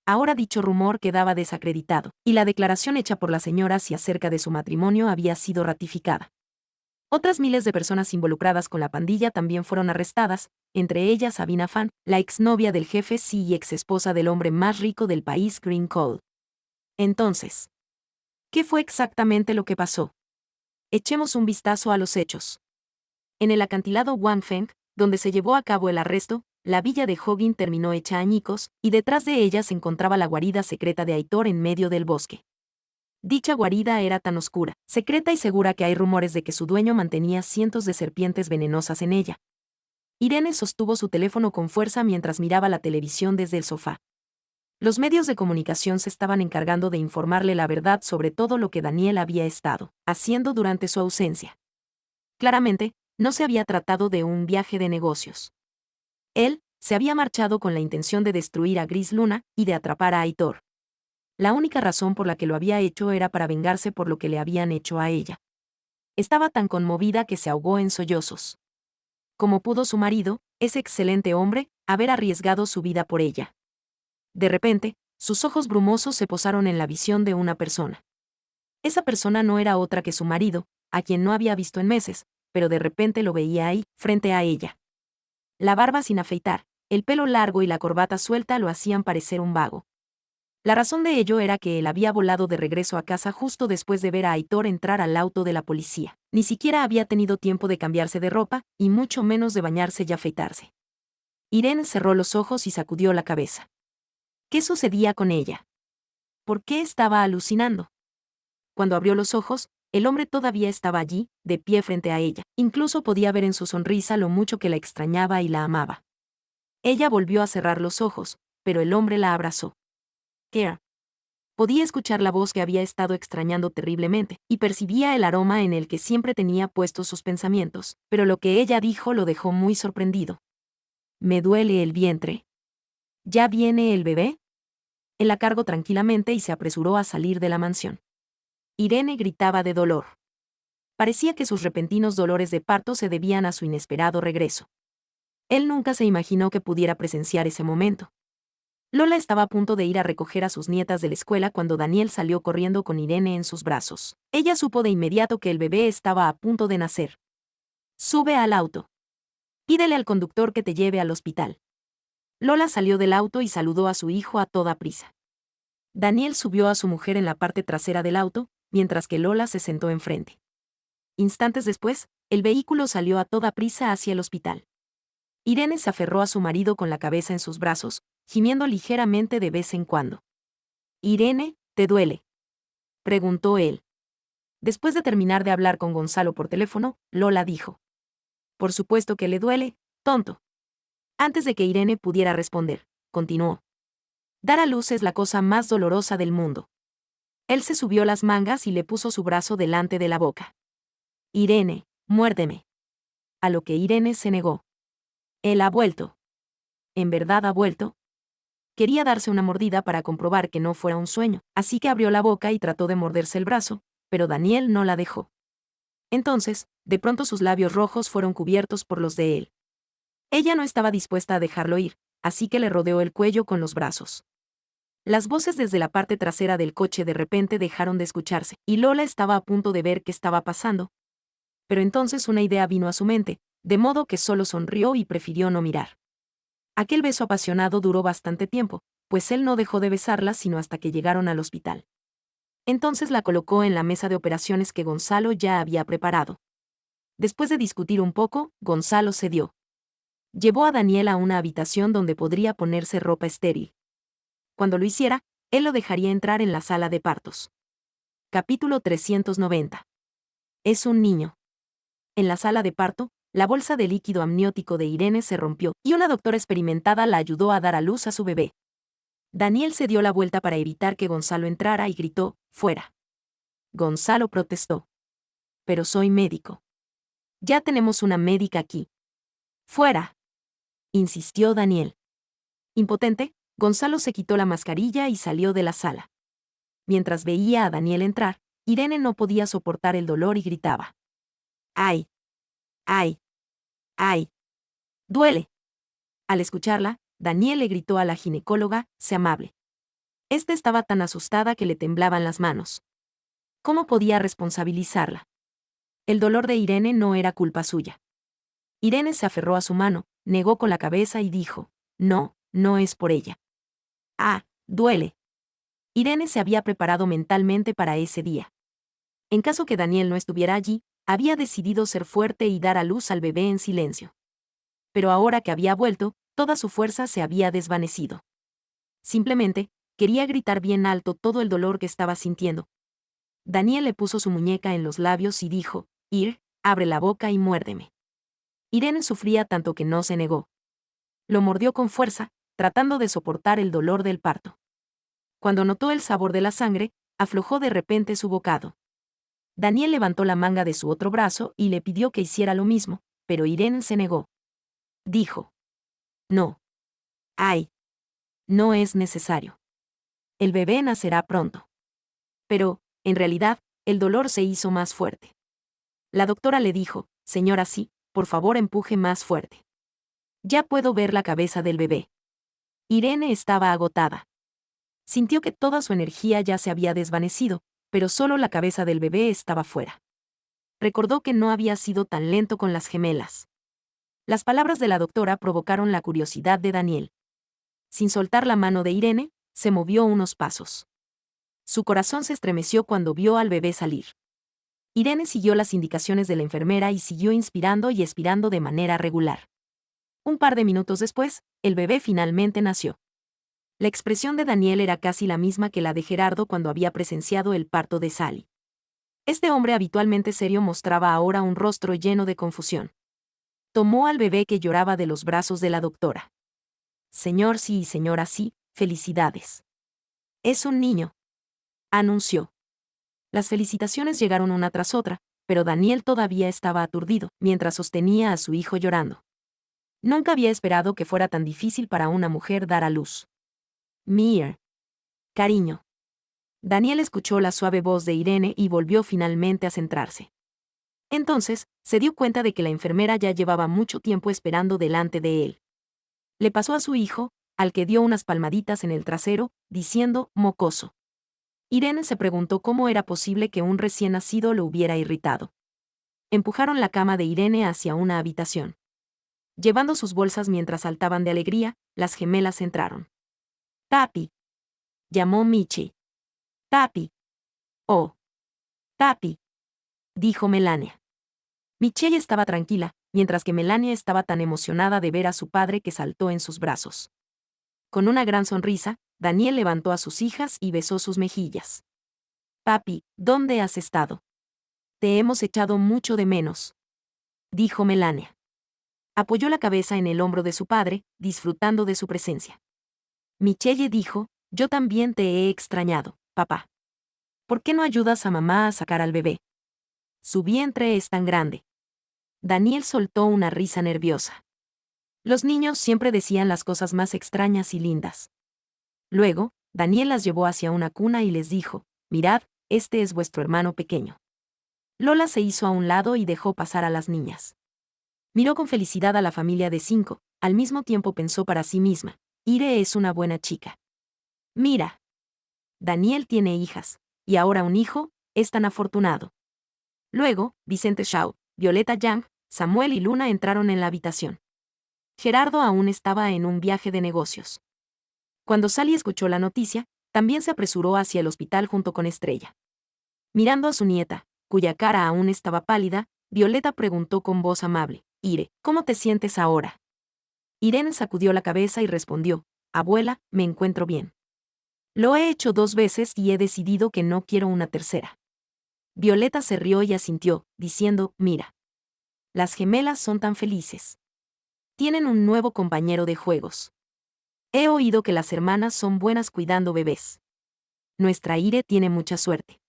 Ahora dicho rumor quedaba desacreditado, y la declaración hecha por la señora sí acerca de su matrimonio había sido ratificada. Otras miles de personas involucradas con la pandilla también fueron arrestadas, entre ellas Sabina Fan, la exnovia del jefe C y exesposa del hombre más rico del país, Green Cole. Entonces, ¿qué fue exactamente lo que pasó? Echemos un vistazo a los hechos. En el acantilado Wangfeng, donde se llevó a cabo el arresto, la villa de Hoggin terminó hecha añicos, y detrás de ella se encontraba la guarida secreta de Aitor en medio del bosque. Dicha guarida era tan oscura, secreta y segura que hay rumores de que su dueño mantenía cientos de serpientes venenosas en ella. Irene sostuvo su teléfono con fuerza mientras miraba la televisión desde el sofá. Los medios de comunicación se estaban encargando de informarle la verdad sobre todo lo que Daniel había estado haciendo durante su ausencia. Claramente, no se había tratado de un viaje de negocios. Él se había marchado con la intención de destruir a Gris Luna y de atrapar a Aitor. La única razón por la que lo había hecho era para vengarse por lo que le habían hecho a ella. Estaba tan conmovida que se ahogó en sollozos. ¿Cómo pudo su marido, ese excelente hombre, haber arriesgado su vida por ella? De repente, sus ojos brumosos se posaron en la visión de una persona. Esa persona no era otra que su marido, a quien no había visto en meses, pero de repente lo veía ahí, frente a ella. La barba sin afeitar, el pelo largo y la corbata suelta lo hacían parecer un vago. La razón de ello era que él había volado de regreso a casa justo después de ver a Aitor entrar al auto de la policía. Ni siquiera había tenido tiempo de cambiarse de ropa, y mucho menos de bañarse y afeitarse. Irene cerró los ojos y sacudió la cabeza. ¿Qué sucedía con ella? ¿Por qué estaba alucinando? Cuando abrió los ojos, el hombre todavía estaba allí, de pie frente a ella. Incluso podía ver en su sonrisa lo mucho que la extrañaba y la amaba. Ella volvió a cerrar los ojos, pero el hombre la abrazó. ¿Qué? Podía escuchar la voz que había estado extrañando terriblemente, y percibía el aroma en el que siempre tenía puestos sus pensamientos, pero lo que ella dijo lo dejó muy sorprendido. «¿Me duele el vientre? ¿Ya viene el bebé?» Él la cargó tranquilamente y se apresuró a salir de la mansión. Irene gritaba de dolor. Parecía que sus repentinos dolores de parto se debían a su inesperado regreso. Él nunca se imaginó que pudiera presenciar ese momento. Lola estaba a punto de ir a recoger a sus nietas de la escuela cuando Daniel salió corriendo con Irene en sus brazos. Ella supo de inmediato que el bebé estaba a punto de nacer. «Sube al auto. Pídele al conductor que te lleve al hospital». Lola salió del auto y saludó a su hijo a toda prisa. Daniel subió a su mujer en la parte trasera del auto, mientras que Lola se sentó enfrente. Instantes después, el vehículo salió a toda prisa hacia el hospital. Irene se aferró a su marido con la cabeza en sus brazos, gimiendo ligeramente de vez en cuando. «Irene, ¿te duele?», preguntó él. Después de terminar de hablar con Gonzalo por teléfono, Lola dijo: «Por supuesto que le duele, tonto». Antes de que Irene pudiera responder, continuó: «Dar a luz es la cosa más dolorosa del mundo». Él se subió las mangas y le puso su brazo delante de la boca. «Irene, muérdeme». A lo que Irene se negó. «Él ha vuelto». ¿En verdad ha vuelto? Quería darse una mordida para comprobar que no fuera un sueño, así que abrió la boca y trató de morderse el brazo, pero Daniel no la dejó. Entonces, de pronto sus labios rojos fueron cubiertos por los de él. Ella no estaba dispuesta a dejarlo ir, así que le rodeó el cuello con los brazos. Las voces desde la parte trasera del coche de repente dejaron de escucharse, y Lola estaba a punto de ver qué estaba pasando. Pero entonces una idea vino a su mente, de modo que solo sonrió y prefirió no mirar. Aquel beso apasionado duró bastante tiempo, pues él no dejó de besarla sino hasta que llegaron al hospital. Entonces la colocó en la mesa de operaciones que Gonzalo ya había preparado. Después de discutir un poco, Gonzalo cedió. Llevó a Daniel a una habitación donde podría ponerse ropa estéril. Cuando lo hiciera, él lo dejaría entrar en la sala de partos. Capítulo 390. Es un niño. En la sala de parto, la bolsa de líquido amniótico de Irene se rompió, y una doctora experimentada la ayudó a dar a luz a su bebé. Daniel se dio la vuelta para evitar que Gonzalo entrara y gritó: «¡Fuera!». Gonzalo protestó: «Pero soy médico. Ya tenemos una médica aquí». «¡Fuera!», insistió Daniel. Impotente, Gonzalo se quitó la mascarilla y salió de la sala. Mientras veía a Daniel entrar, Irene no podía soportar el dolor y gritaba: «¡Ay! ¡Ay! ¡Ay! ¡Duele!». Al escucharla, Daniel le gritó a la ginecóloga: «Sé amable». Esta estaba tan asustada que le temblaban las manos. ¿Cómo podía responsabilizarla? El dolor de Irene no era culpa suya. Irene se aferró a su mano, negó con la cabeza y dijo, no, no es por ella. Ah, duele. Irene se había preparado mentalmente para ese día. En caso que Daniel no estuviera allí, había decidido ser fuerte y dar a luz al bebé en silencio. Pero ahora que había vuelto, toda su fuerza se había desvanecido. Simplemente, quería gritar bien alto todo el dolor que estaba sintiendo. Daniel le puso su muñeca en los labios y dijo, abre la boca y muérdeme. Irene sufría tanto que no se negó. Lo mordió con fuerza, tratando de soportar el dolor del parto. Cuando notó el sabor de la sangre, aflojó de repente su bocado. Daniel levantó la manga de su otro brazo y le pidió que hiciera lo mismo, pero Irene se negó. Dijo, no. Ay. No es necesario. El bebé nacerá pronto. Pero, en realidad, el dolor se hizo más fuerte. La doctora le dijo, señora, sí, por favor empuje más fuerte. Ya puedo ver la cabeza del bebé. Irene estaba agotada. Sintió que toda su energía ya se había desvanecido, pero solo la cabeza del bebé estaba fuera. Recordó que no había sido tan lento con las gemelas. Las palabras de la doctora provocaron la curiosidad de Daniel. Sin soltar la mano de Irene, se movió unos pasos. Su corazón se estremeció cuando vio al bebé salir. Irene siguió las indicaciones de la enfermera y siguió inspirando y expirando de manera regular. Un par de minutos después, el bebé finalmente nació. La expresión de Daniel era casi la misma que la de Gerardo cuando había presenciado el parto de Sally. Este hombre habitualmente serio mostraba ahora un rostro lleno de confusión. Tomó al bebé que lloraba de los brazos de la doctora. Señor sí y señora sí, felicidades. Es un niño, anunció. Las felicitaciones llegaron una tras otra, pero Daniel todavía estaba aturdido, mientras sostenía a su hijo llorando. Nunca había esperado que fuera tan difícil para una mujer dar a luz. Mir. Cariño. Daniel escuchó la suave voz de Irene y volvió finalmente a centrarse. Entonces, se dio cuenta de que la enfermera ya llevaba mucho tiempo esperando delante de él. Le pasó a su hijo, al que dio unas palmaditas en el trasero, diciendo, mocoso. Irene se preguntó cómo era posible que un recién nacido lo hubiera irritado. Empujaron la cama de Irene hacia una habitación. Llevando sus bolsas mientras saltaban de alegría, las gemelas entraron. Papi. Llamó Michi. Papi. Oh. Papi. Dijo Melania. Michelle estaba tranquila, mientras que Melania estaba tan emocionada de ver a su padre que saltó en sus brazos. Con una gran sonrisa, Daniel levantó a sus hijas y besó sus mejillas. Papi, ¿dónde has estado? Te hemos echado mucho de menos, dijo Melania. Apoyó la cabeza en el hombro de su padre, disfrutando de su presencia. Michelle dijo, yo también te he extrañado, papá. ¿Por qué no ayudas a mamá a sacar al bebé? Su vientre es tan grande. Daniel soltó una risa nerviosa. Los niños siempre decían las cosas más extrañas y lindas. Luego, Daniel las llevó hacia una cuna y les dijo, mirad, este es vuestro hermano pequeño. Lola se hizo a un lado y dejó pasar a las niñas. Miró con felicidad a la familia de 5, al mismo tiempo pensó para sí misma, Ire es una buena chica. Mira. Daniel tiene hijas, y ahora un hijo, es tan afortunado. Luego, Vicente Shaw, Violeta Yang, Samuel y Luna entraron en la habitación. Gerardo aún estaba en un viaje de negocios. Cuando Sally escuchó la noticia, también se apresuró hacia el hospital junto con Estrella. Mirando a su nieta, cuya cara aún estaba pálida, Violeta preguntó con voz amable, Ire, ¿cómo te sientes ahora? Irene sacudió la cabeza y respondió, abuela, me encuentro bien. Lo he hecho 2 veces y he decidido que no quiero una tercera. Violeta se rió y asintió, diciendo, mira. Las gemelas son tan felices. Tienen un nuevo compañero de juegos. He oído que las hermanas son buenas cuidando bebés. Nuestra Ire tiene mucha suerte.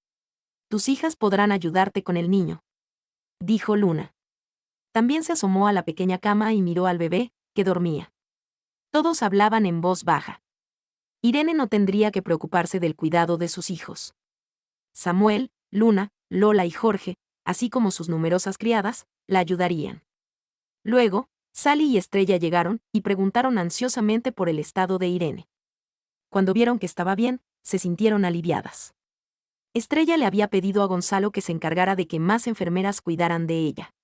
Tus hijas podrán ayudarte con el niño, dijo Luna. También se asomó a la pequeña cama y miró al bebé, que dormía. Todos hablaban en voz baja. Irene no tendría que preocuparse del cuidado de sus hijos. Samuel, Luna, Lola y Jorge, así como sus numerosas criadas, la ayudarían. Luego, Sally y Estrella llegaron y preguntaron ansiosamente por el estado de Irene. Cuando vieron que estaba bien, se sintieron aliviadas. Estrella le había pedido a Gonzalo que se encargara de que más enfermeras cuidaran de ella.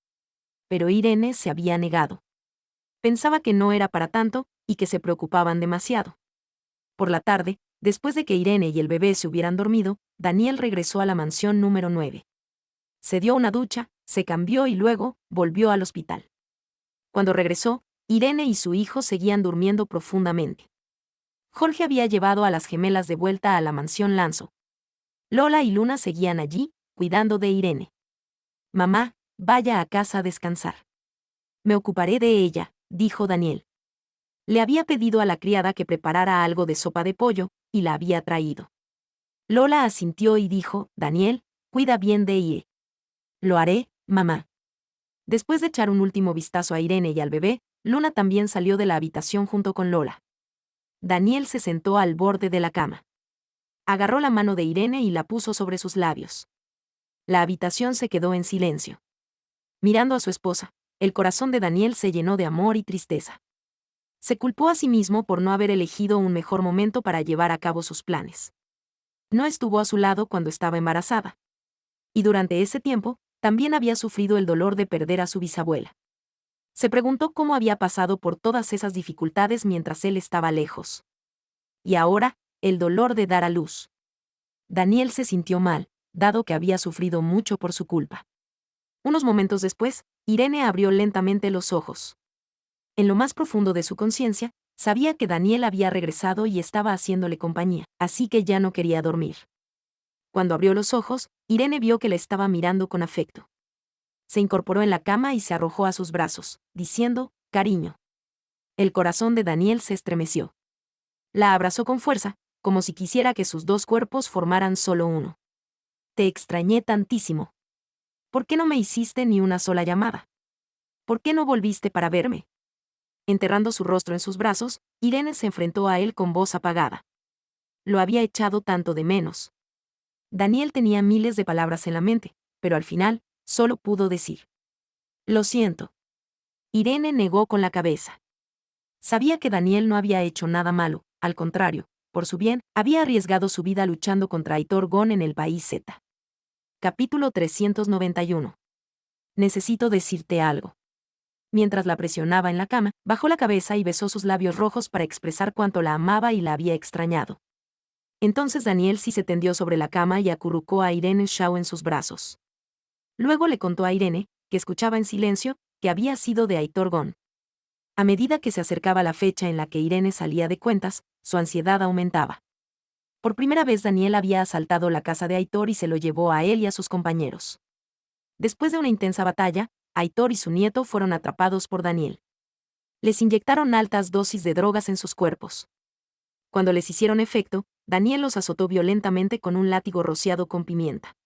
Pero Irene se había negado. Pensaba que no era para tanto y que se preocupaban demasiado. Por la tarde, después de que Irene y el bebé se hubieran dormido, Daniel regresó a la mansión número 9. Se dio una ducha, se cambió y luego volvió al hospital. Cuando regresó, Irene y su hijo seguían durmiendo profundamente. Jorge había llevado a las gemelas de vuelta a la mansión Lanzo. Lola y Luna seguían allí, cuidando de Irene. Mamá, vaya a casa a descansar. Me ocuparé de ella, dijo Daniel. Le había pedido a la criada que preparara algo de sopa de pollo, y la había traído. Lola asintió y dijo, Daniel, cuida bien de Ie. Lo haré, mamá. Después de echar un último vistazo a Irene y al bebé, Luna también salió de la habitación junto con Lola. Daniel se sentó al borde de la cama. Agarró la mano de Irene y la puso sobre sus labios. La habitación se quedó en silencio. Mirando a su esposa, el corazón de Daniel se llenó de amor y tristeza. Se culpó a sí mismo por no haber elegido un mejor momento para llevar a cabo sus planes. No estuvo a su lado cuando estaba embarazada. Y durante ese tiempo, también había sufrido el dolor de perder a su bisabuela. Se preguntó cómo había pasado por todas esas dificultades mientras él estaba lejos. Y ahora, el dolor de dar a luz. Daniel se sintió mal, dado que había sufrido mucho por su culpa. Unos momentos después, Irene abrió lentamente los ojos. En lo más profundo de su conciencia, sabía que Daniel había regresado y estaba haciéndole compañía, así que ya no quería dormir. Cuando abrió los ojos, Irene vio que le estaba mirando con afecto. Se incorporó en la cama y se arrojó a sus brazos, diciendo, cariño. El corazón de Daniel se estremeció. La abrazó con fuerza, como si quisiera que sus dos cuerpos formaran solo uno. Te extrañé tantísimo. ¿Por qué no me hiciste ni una sola llamada? ¿Por qué no volviste para verme? Enterrando su rostro en sus brazos, Irene se enfrentó a él con voz apagada. Lo había echado tanto de menos. Daniel tenía miles de palabras en la mente, pero al final, solo pudo decir. Lo siento. Irene negó con la cabeza. Sabía que Daniel no había hecho nada malo, al contrario, por su bien, había arriesgado su vida luchando contra Aitor Gon en el país Z. Capítulo 391. Necesito decirte algo. Mientras la presionaba en la cama, bajó la cabeza y besó sus labios rojos para expresar cuánto la amaba y la había extrañado. Entonces Daniel sí se tendió sobre la cama y acurrucó a Irene Shaw en sus brazos. Luego le contó a Irene, que escuchaba en silencio, que había sido de Aitor Gon. A medida que se acercaba la fecha en la que Irene salía de cuentas, su ansiedad aumentaba. Por primera vez Daniel había asaltado la casa de Aitor y se lo llevó a él y a sus compañeros. Después de una intensa batalla, Aitor y su nieto fueron atrapados por Daniel. Les inyectaron altas dosis de drogas en sus cuerpos. Cuando les hicieron efecto, Daniel los azotó violentamente con un látigo rociado con pimienta.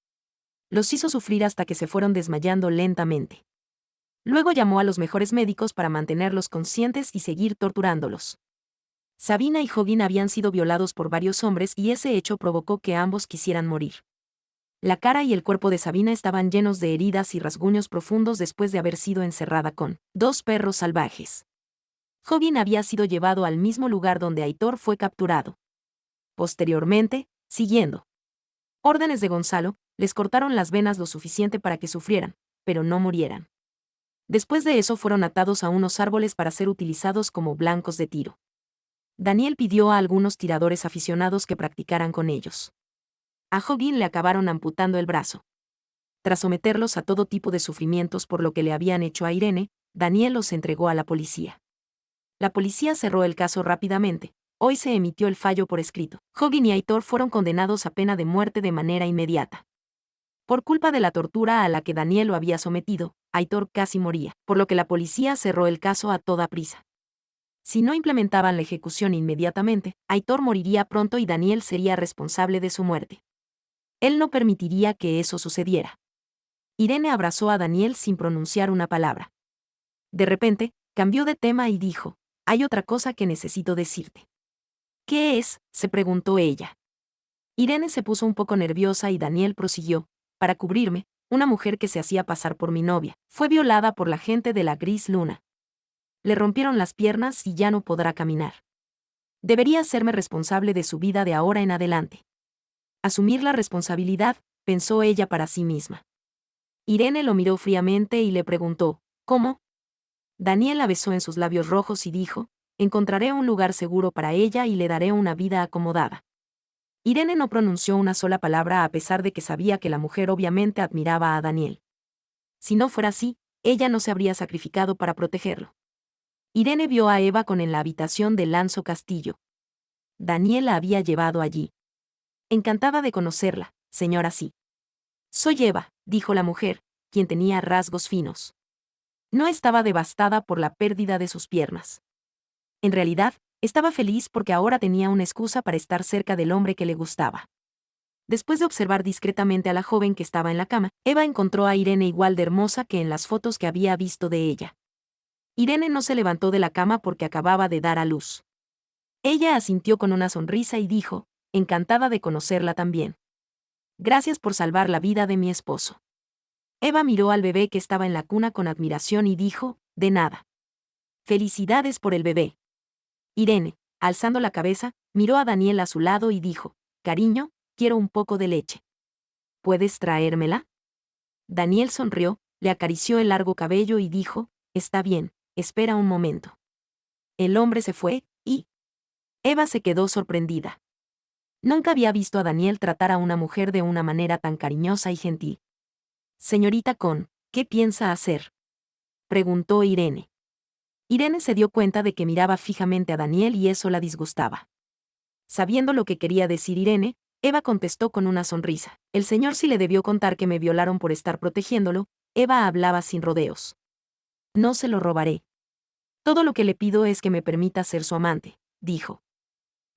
Los hizo sufrir hasta que se fueron desmayando lentamente. Luego llamó a los mejores médicos para mantenerlos conscientes y seguir torturándolos. Sabina y Hoggin habían sido violados por varios hombres y ese hecho provocó que ambos quisieran morir. La cara y el cuerpo de Sabina estaban llenos de heridas y rasguños profundos después de haber sido encerrada con 2 perros salvajes. Hoggin había sido llevado al mismo lugar donde Aitor fue capturado. Posteriormente, siguiendo órdenes de Gonzalo, les cortaron las venas lo suficiente para que sufrieran, pero no murieran. Después de eso fueron atados a unos árboles para ser utilizados como blancos de tiro. Daniel pidió a algunos tiradores aficionados que practicaran con ellos. A Hoggin le acabaron amputando el brazo. Tras someterlos a todo tipo de sufrimientos por lo que le habían hecho a Irene, Daniel los entregó a la policía. La policía cerró el caso rápidamente. Hoy se emitió el fallo por escrito. Hoggin y Aitor fueron condenados a pena de muerte de manera inmediata. Por culpa de la tortura a la que Daniel lo había sometido, Aitor casi moría, por lo que la policía cerró el caso a toda prisa. Si no implementaban la ejecución inmediatamente, Aitor moriría pronto y Daniel sería responsable de su muerte. Él no permitiría que eso sucediera. Irene abrazó a Daniel sin pronunciar una palabra. De repente, cambió de tema y dijo, «Hay otra cosa que necesito decirte». «¿Qué es?», se preguntó ella. Irene se puso un poco nerviosa y Daniel prosiguió, «Para cubrirme, una mujer que se hacía pasar por mi novia, fue violada por la gente de la Gris Luna. Le rompieron las piernas y ya no podrá caminar. Debería hacerme responsable de su vida de ahora en adelante». Asumir la responsabilidad, pensó ella para sí misma. Irene lo miró fríamente y le preguntó, «¿Cómo?». Daniel la besó en sus labios rojos y dijo, encontraré un lugar seguro para ella y le daré una vida acomodada. Irene no pronunció una sola palabra a pesar de que sabía que la mujer obviamente admiraba a Daniel. Si no fuera así, ella no se habría sacrificado para protegerlo. Irene vio a Eva en la habitación de Lanzo Castillo. Daniel la había llevado allí. Encantada de conocerla, señora sí. Soy Eva, dijo la mujer, quien tenía rasgos finos. No estaba devastada por la pérdida de sus piernas. En realidad, estaba feliz porque ahora tenía una excusa para estar cerca del hombre que le gustaba. Después de observar discretamente a la joven que estaba en la cama, Eva encontró a Irene igual de hermosa que en las fotos que había visto de ella. Irene no se levantó de la cama porque acababa de dar a luz. Ella asintió con una sonrisa y dijo, encantada de conocerla también. Gracias por salvar la vida de mi esposo. Eva miró al bebé que estaba en la cuna con admiración y dijo, de nada. Felicidades por el bebé. Irene, alzando la cabeza, miró a Daniel a su lado y dijo, cariño, quiero un poco de leche. ¿Puedes traérmela? Daniel sonrió, le acarició el largo cabello y dijo, está bien, espera un momento. El hombre se fue, y Eva se quedó sorprendida. Nunca había visto a Daniel tratar a una mujer de una manera tan cariñosa y gentil. Señorita Con, ¿qué piensa hacer? Preguntó Irene. Irene se dio cuenta de que miraba fijamente a Daniel y eso la disgustaba. Sabiendo lo que quería decir Irene, Eva contestó con una sonrisa. El señor sí le debió contar que me violaron por estar protegiéndolo. Eva hablaba sin rodeos. No se lo robaré. Todo lo que le pido es que me permita ser su amante, dijo.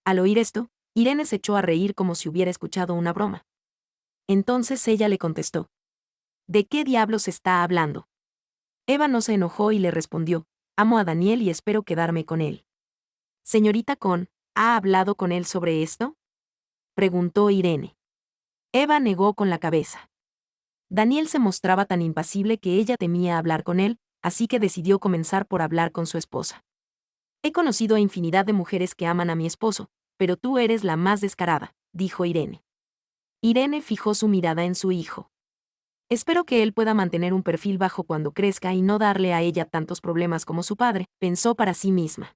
Al oír esto, Irene se echó a reír como si hubiera escuchado una broma. Entonces ella le contestó. ¿De qué diablos está hablando? Eva no se enojó y le respondió, amo a Daniel y espero quedarme con él. Señorita Con, ¿ha hablado con él sobre esto? Preguntó Irene. Eva negó con la cabeza. Daniel se mostraba tan impasible que ella temía hablar con él, así que decidió comenzar por hablar con su esposa. He conocido a infinidad de mujeres que aman a mi esposo, pero tú eres la más descarada, dijo Irene. Irene fijó su mirada en su hijo. Espero que él pueda mantener un perfil bajo cuando crezca y no darle a ella tantos problemas como su padre, pensó para sí misma.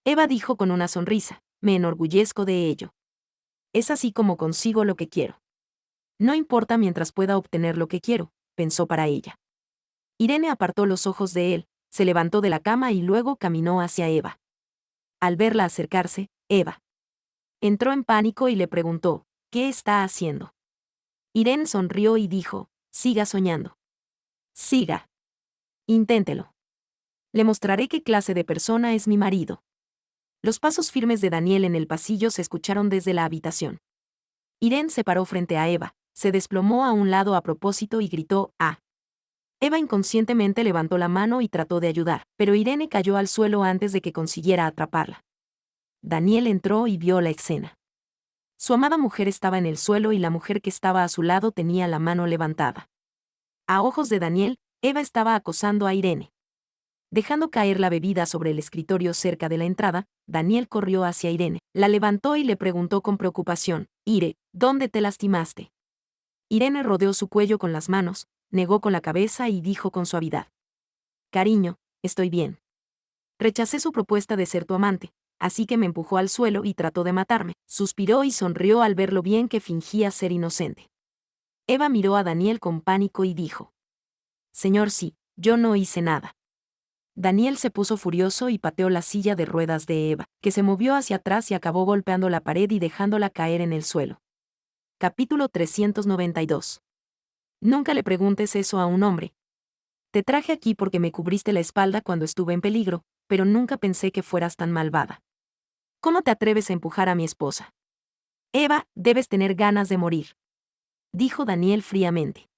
Eva dijo con una sonrisa, me enorgullezco de ello. Es así como consigo lo que quiero. No importa mientras pueda obtener lo que quiero, pensó para ella. Irene apartó los ojos de él, se levantó de la cama y luego caminó hacia Eva. Al verla acercarse, Eva entró en pánico y le preguntó, ¿qué está haciendo? Irene sonrió y dijo, siga soñando. Siga. Inténtelo. Le mostraré qué clase de persona es mi marido. Los pasos firmes de Daniel en el pasillo se escucharon desde la habitación. Irene se paró frente a Eva, se desplomó a un lado a propósito y gritó, ¡ah! Eva inconscientemente levantó la mano y trató de ayudar, pero Irene cayó al suelo antes de que consiguiera atraparla. Daniel entró y vio la escena. Su amada mujer estaba en el suelo y la mujer que estaba a su lado tenía la mano levantada. A ojos de Daniel, Eva estaba acosando a Irene. Dejando caer la bebida sobre el escritorio cerca de la entrada, Daniel corrió hacia Irene, la levantó y le preguntó con preocupación, Ire, ¿dónde te lastimaste? Irene rodeó su cuello con las manos, negó con la cabeza y dijo con suavidad. Cariño, estoy bien. Rechacé su propuesta de ser tu amante, así que me empujó al suelo y trató de matarme, suspiró y sonrió al ver lo bien que fingía ser inocente. Eva miró a Daniel con pánico y dijo. Señor, sí, yo no hice nada. Daniel se puso furioso y pateó la silla de ruedas de Eva, que se movió hacia atrás y acabó golpeando la pared y dejándola caer en el suelo. Capítulo 392. Nunca le preguntes eso a un hombre. Te traje aquí porque me cubriste la espalda cuando estuve en peligro, pero nunca pensé que fueras tan malvada. ¿Cómo te atreves a empujar a mi esposa? Eva, debes tener ganas de morir. Dijo Daniel fríamente.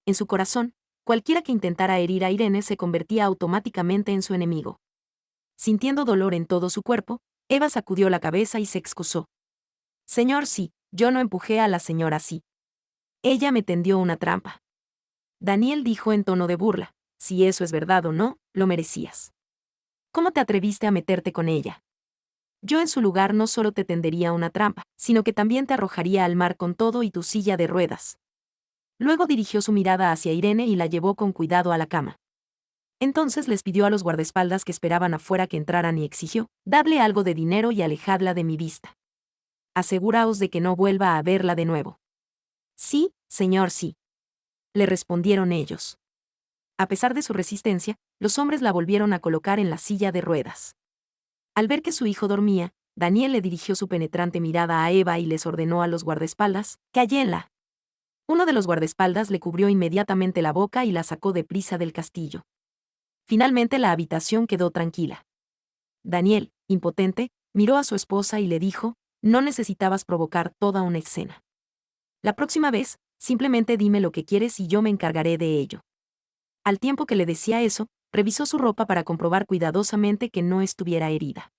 En su corazón, cualquiera que intentara herir a Irene se convertía automáticamente en su enemigo. Sintiendo dolor en todo su cuerpo, Eva sacudió la cabeza y se excusó. Señor, sí, yo no empujé a la señora sí. Ella me tendió una trampa. Daniel dijo en tono de burla, si eso es verdad o no, lo merecías. ¿Cómo te atreviste a meterte con ella? Yo en su lugar no solo te tendería una trampa, sino que también te arrojaría al mar con todo y tu silla de ruedas. Luego dirigió su mirada hacia Irene y la llevó con cuidado a la cama. Entonces les pidió a los guardaespaldas que esperaban afuera que entraran y exigió: «Dadle algo de dinero y alejadla de mi vista. Aseguraos de que no vuelva a verla de nuevo». «Sí, señor, sí», le respondieron ellos. A pesar de su resistencia, los hombres la volvieron a colocar en la silla de ruedas. Al ver que su hijo dormía, Daniel le dirigió su penetrante mirada a Eva y les ordenó a los guardaespaldas: «Cállenla». Uno de los guardaespaldas le cubrió inmediatamente la boca y la sacó deprisa del castillo. Finalmente la habitación quedó tranquila. Daniel, impotente, miró a su esposa y le dijo: «No necesitabas provocar toda una escena. La próxima vez, simplemente dime lo que quieres y yo me encargaré de ello». Al tiempo que le decía eso, revisó su ropa para comprobar cuidadosamente que no estuviera herida.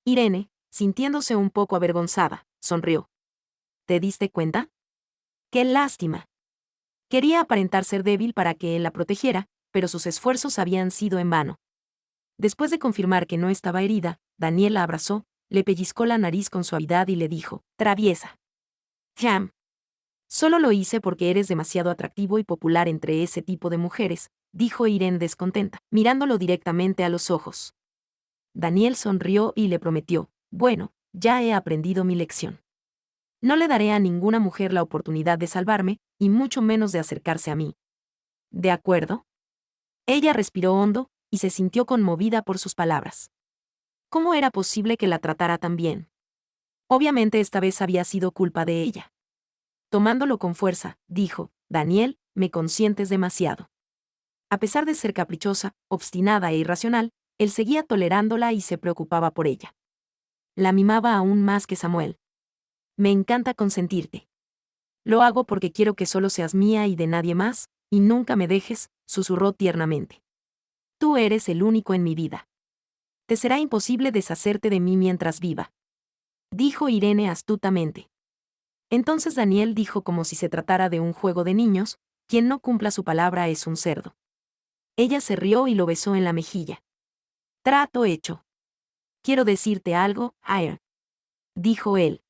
Irene, sintiéndose un poco avergonzada, sonrió. «¿Te diste cuenta? ¡Qué lástima!». Quería aparentar ser débil para que él la protegiera, pero sus esfuerzos habían sido en vano. Después de confirmar que no estaba herida, Daniel la abrazó, le pellizcó la nariz con suavidad y le dijo: «Traviesa». «Jam. Solo lo hice porque eres demasiado atractivo y popular entre ese tipo de mujeres», dijo Irene descontenta, mirándolo directamente a los ojos. Daniel sonrió y le prometió: «Bueno, ya he aprendido mi lección. No le daré a ninguna mujer la oportunidad de salvarme, y mucho menos de acercarse a mí». «¿De acuerdo?». Ella respiró hondo, y se sintió conmovida por sus palabras. ¿Cómo era posible que la tratara tan bien? Obviamente esta vez había sido culpa de ella. Tomándolo con fuerza, dijo: «Daniel, me consientes demasiado». A pesar de ser caprichosa, obstinada e irracional, él seguía tolerándola y se preocupaba por ella. La mimaba aún más que Samuel. «Me encanta consentirte. Lo hago porque quiero que solo seas mía y de nadie más, y nunca me dejes», susurró tiernamente. «Tú eres el único en mi vida. Te será imposible deshacerte de mí mientras viva», dijo Irene astutamente. Entonces Daniel dijo como si se tratara de un juego de niños: «Quien no cumpla su palabra es un cerdo». Ella se rió y lo besó en la mejilla. «Trato hecho. Quiero decirte algo, Air», dijo él.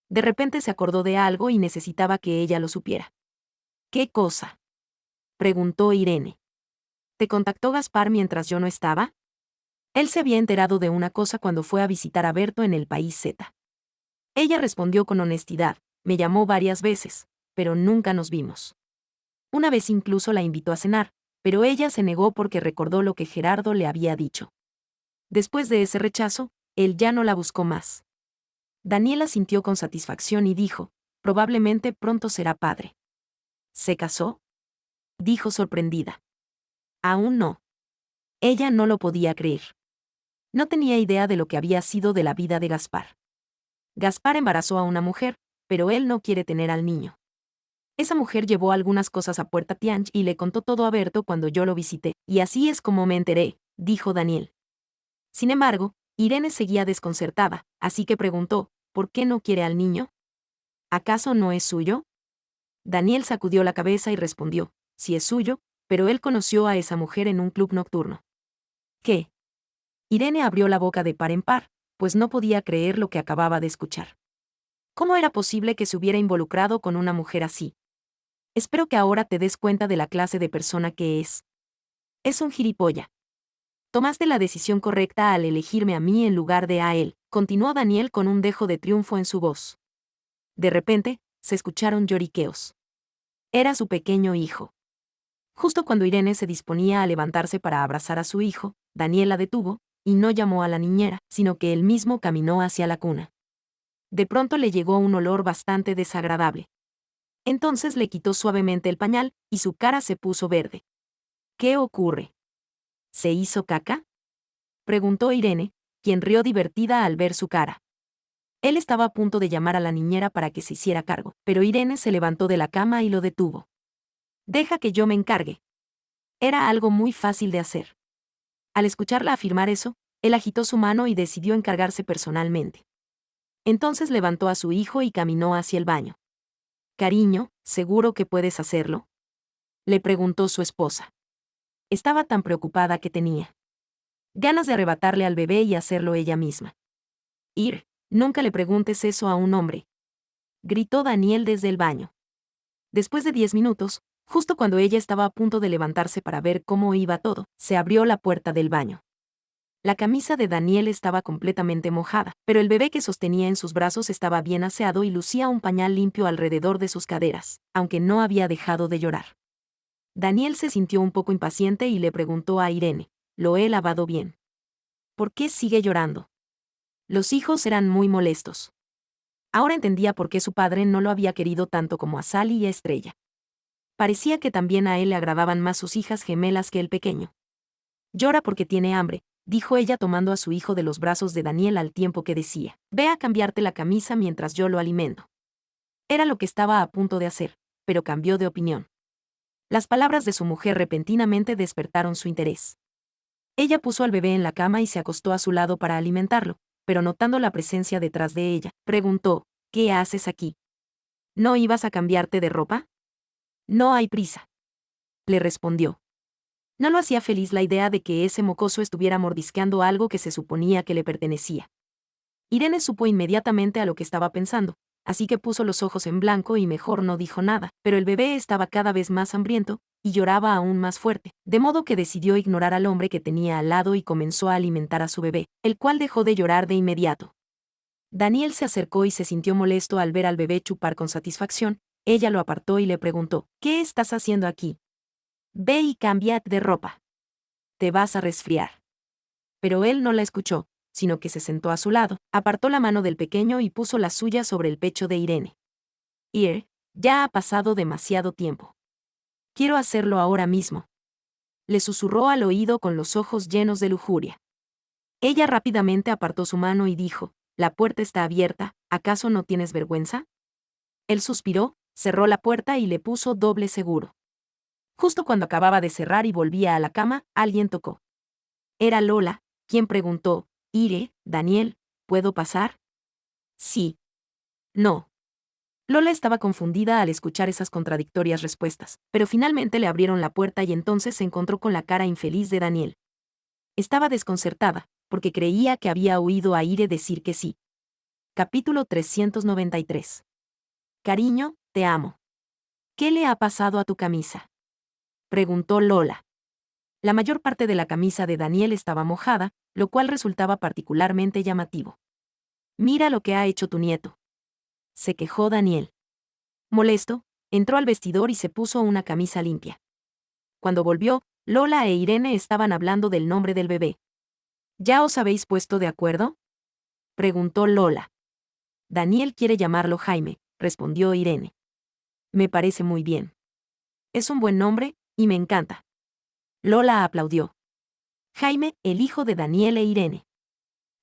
De repente se acordó de algo y necesitaba que ella lo supiera. «¿Qué cosa?», preguntó Irene. «¿Te contactó Gaspar mientras yo no estaba?». Él se había enterado de una cosa cuando fue a visitar a Berto en el país Z. Ella respondió con honestidad: «Me llamó varias veces, pero nunca nos vimos. Una vez incluso la invitó a cenar, pero ella se negó porque recordó lo que Gerardo le había dicho. Después de ese rechazo, él ya no la buscó más». Daniela sintió con satisfacción y dijo: «Probablemente pronto será padre». «¿Se casó?», dijo sorprendida. «Aún no». Ella no lo podía creer. No tenía idea de lo que había sido de la vida de Gaspar. Gaspar embarazó a una mujer, pero él no quiere tener al niño. Esa mujer llevó algunas cosas a Puerta Tianj y le contó todo a Berto cuando yo lo visité, y así es como me enteré», dijo Daniel. Sin embargo, Irene seguía desconcertada, así que preguntó: «¿Por qué no quiere al niño? ¿Acaso no es suyo?». Daniel sacudió la cabeza y respondió: «Sí es suyo, pero él conoció a esa mujer en un club nocturno». «¿Qué?». Irene abrió la boca de par en par, pues no podía creer lo que acababa de escuchar. ¿Cómo era posible que se hubiera involucrado con una mujer así? «Espero que ahora te des cuenta de la clase de persona que es. Es un gilipollas. Tomaste la decisión correcta al elegirme a mí en lugar de a él», continuó Daniel con un dejo de triunfo en su voz. De repente, se escucharon lloriqueos. Era su pequeño hijo. Justo cuando Irene se disponía a levantarse para abrazar a su hijo, Daniel la detuvo, y no llamó a la niñera, sino que él mismo caminó hacia la cuna. De pronto le llegó un olor bastante desagradable. Entonces le quitó suavemente el pañal, y su cara se puso verde. «¿Qué ocurre? ¿Se hizo caca?», preguntó Irene, quien rió divertida al ver su cara. Él estaba a punto de llamar a la niñera para que se hiciera cargo, pero Irene se levantó de la cama y lo detuvo. «Deja que yo me encargue». Era algo muy fácil de hacer. Al escucharla afirmar eso, él agitó su mano y decidió encargarse personalmente. Entonces levantó a su hijo y caminó hacia el baño. «Cariño, ¿seguro que puedes hacerlo?», le preguntó su esposa. Estaba tan preocupada que tenía ganas de arrebatarle al bebé y hacerlo ella misma. «Ir, nunca le preguntes eso a un hombre», gritó Daniel desde el baño. Después de 10 minutos, Justo cuando ella estaba a punto de levantarse para ver cómo iba todo, se abrió la puerta del baño. La camisa de Daniel estaba completamente mojada, pero el bebé que sostenía en sus brazos estaba bien aseado y lucía un pañal limpio alrededor de sus caderas, aunque no había dejado de llorar. Daniel se sintió un poco impaciente y le preguntó a Irene, «¿Lo he lavado bien? ¿Por qué sigue llorando?» Los hijos eran muy molestos. Ahora entendía por qué su padre no lo había querido tanto como a Sally y a Estrella. Parecía que también a él le agradaban más sus hijas gemelas que el pequeño. «Llora porque tiene hambre», dijo ella tomando a su hijo de los brazos de Daniel al tiempo que decía, «Ve a cambiarte la camisa mientras yo lo alimento». Era lo que estaba a punto de hacer, pero cambió de opinión. Las palabras de su mujer repentinamente despertaron su interés. Ella puso al bebé en la cama y se acostó a su lado para alimentarlo, pero notando la presencia detrás de ella, preguntó, «¿Qué haces aquí? ¿No ibas a cambiarte de ropa?» «No hay prisa», le respondió. No lo hacía feliz la idea de que ese mocoso estuviera mordisqueando algo que se suponía que le pertenecía. Irene supo inmediatamente a lo que estaba pensando, así que puso los ojos en blanco y mejor no dijo nada, pero el bebé estaba cada vez más hambriento, y lloraba aún más fuerte, de modo que decidió ignorar al hombre que tenía al lado y comenzó a alimentar a su bebé, el cual dejó de llorar de inmediato. Daniel se acercó y se sintió molesto al ver al bebé chupar con satisfacción. Ella lo apartó y le preguntó, «¿Qué estás haciendo aquí? Ve y cámbiate de ropa. Te vas a resfriar». Pero él no la escuchó, sino que se sentó a su lado, apartó la mano del pequeño y puso la suya sobre el pecho de Irene. «Ya ha pasado demasiado tiempo. Quiero hacerlo ahora mismo», le susurró al oído con los ojos llenos de lujuria. Ella rápidamente apartó su mano y dijo, «La puerta está abierta, ¿acaso no tienes vergüenza?» Él suspiró, cerró la puerta y le puso doble seguro. Justo cuando acababa de cerrar y volvía a la cama, alguien tocó. Era Lola, quien preguntó, «Daniel, ¿puedo pasar?» «Sí». «No». Lola estaba confundida al escuchar esas contradictorias respuestas, pero finalmente le abrieron la puerta y entonces se encontró con la cara infeliz de Daniel. Estaba desconcertada, porque creía que había oído a Ire decir que sí. Capítulo 393. «Cariño, te amo». «¿Qué le ha pasado a tu camisa?», preguntó Lola. La mayor parte de la camisa de Daniel estaba mojada, lo cual resultaba particularmente llamativo. «Mira lo que ha hecho tu nieto», se quejó Daniel. Molesto, entró al vestidor y se puso una camisa limpia. Cuando volvió, Lola e Irene estaban hablando del nombre del bebé. «¿Ya os habéis puesto de acuerdo?», preguntó Lola. «Daniel quiere llamarlo Jaime», respondió Irene. «Me parece muy bien. Es un buen nombre, y me encanta». Lola aplaudió. «Jaime, el hijo de Daniel e Irene.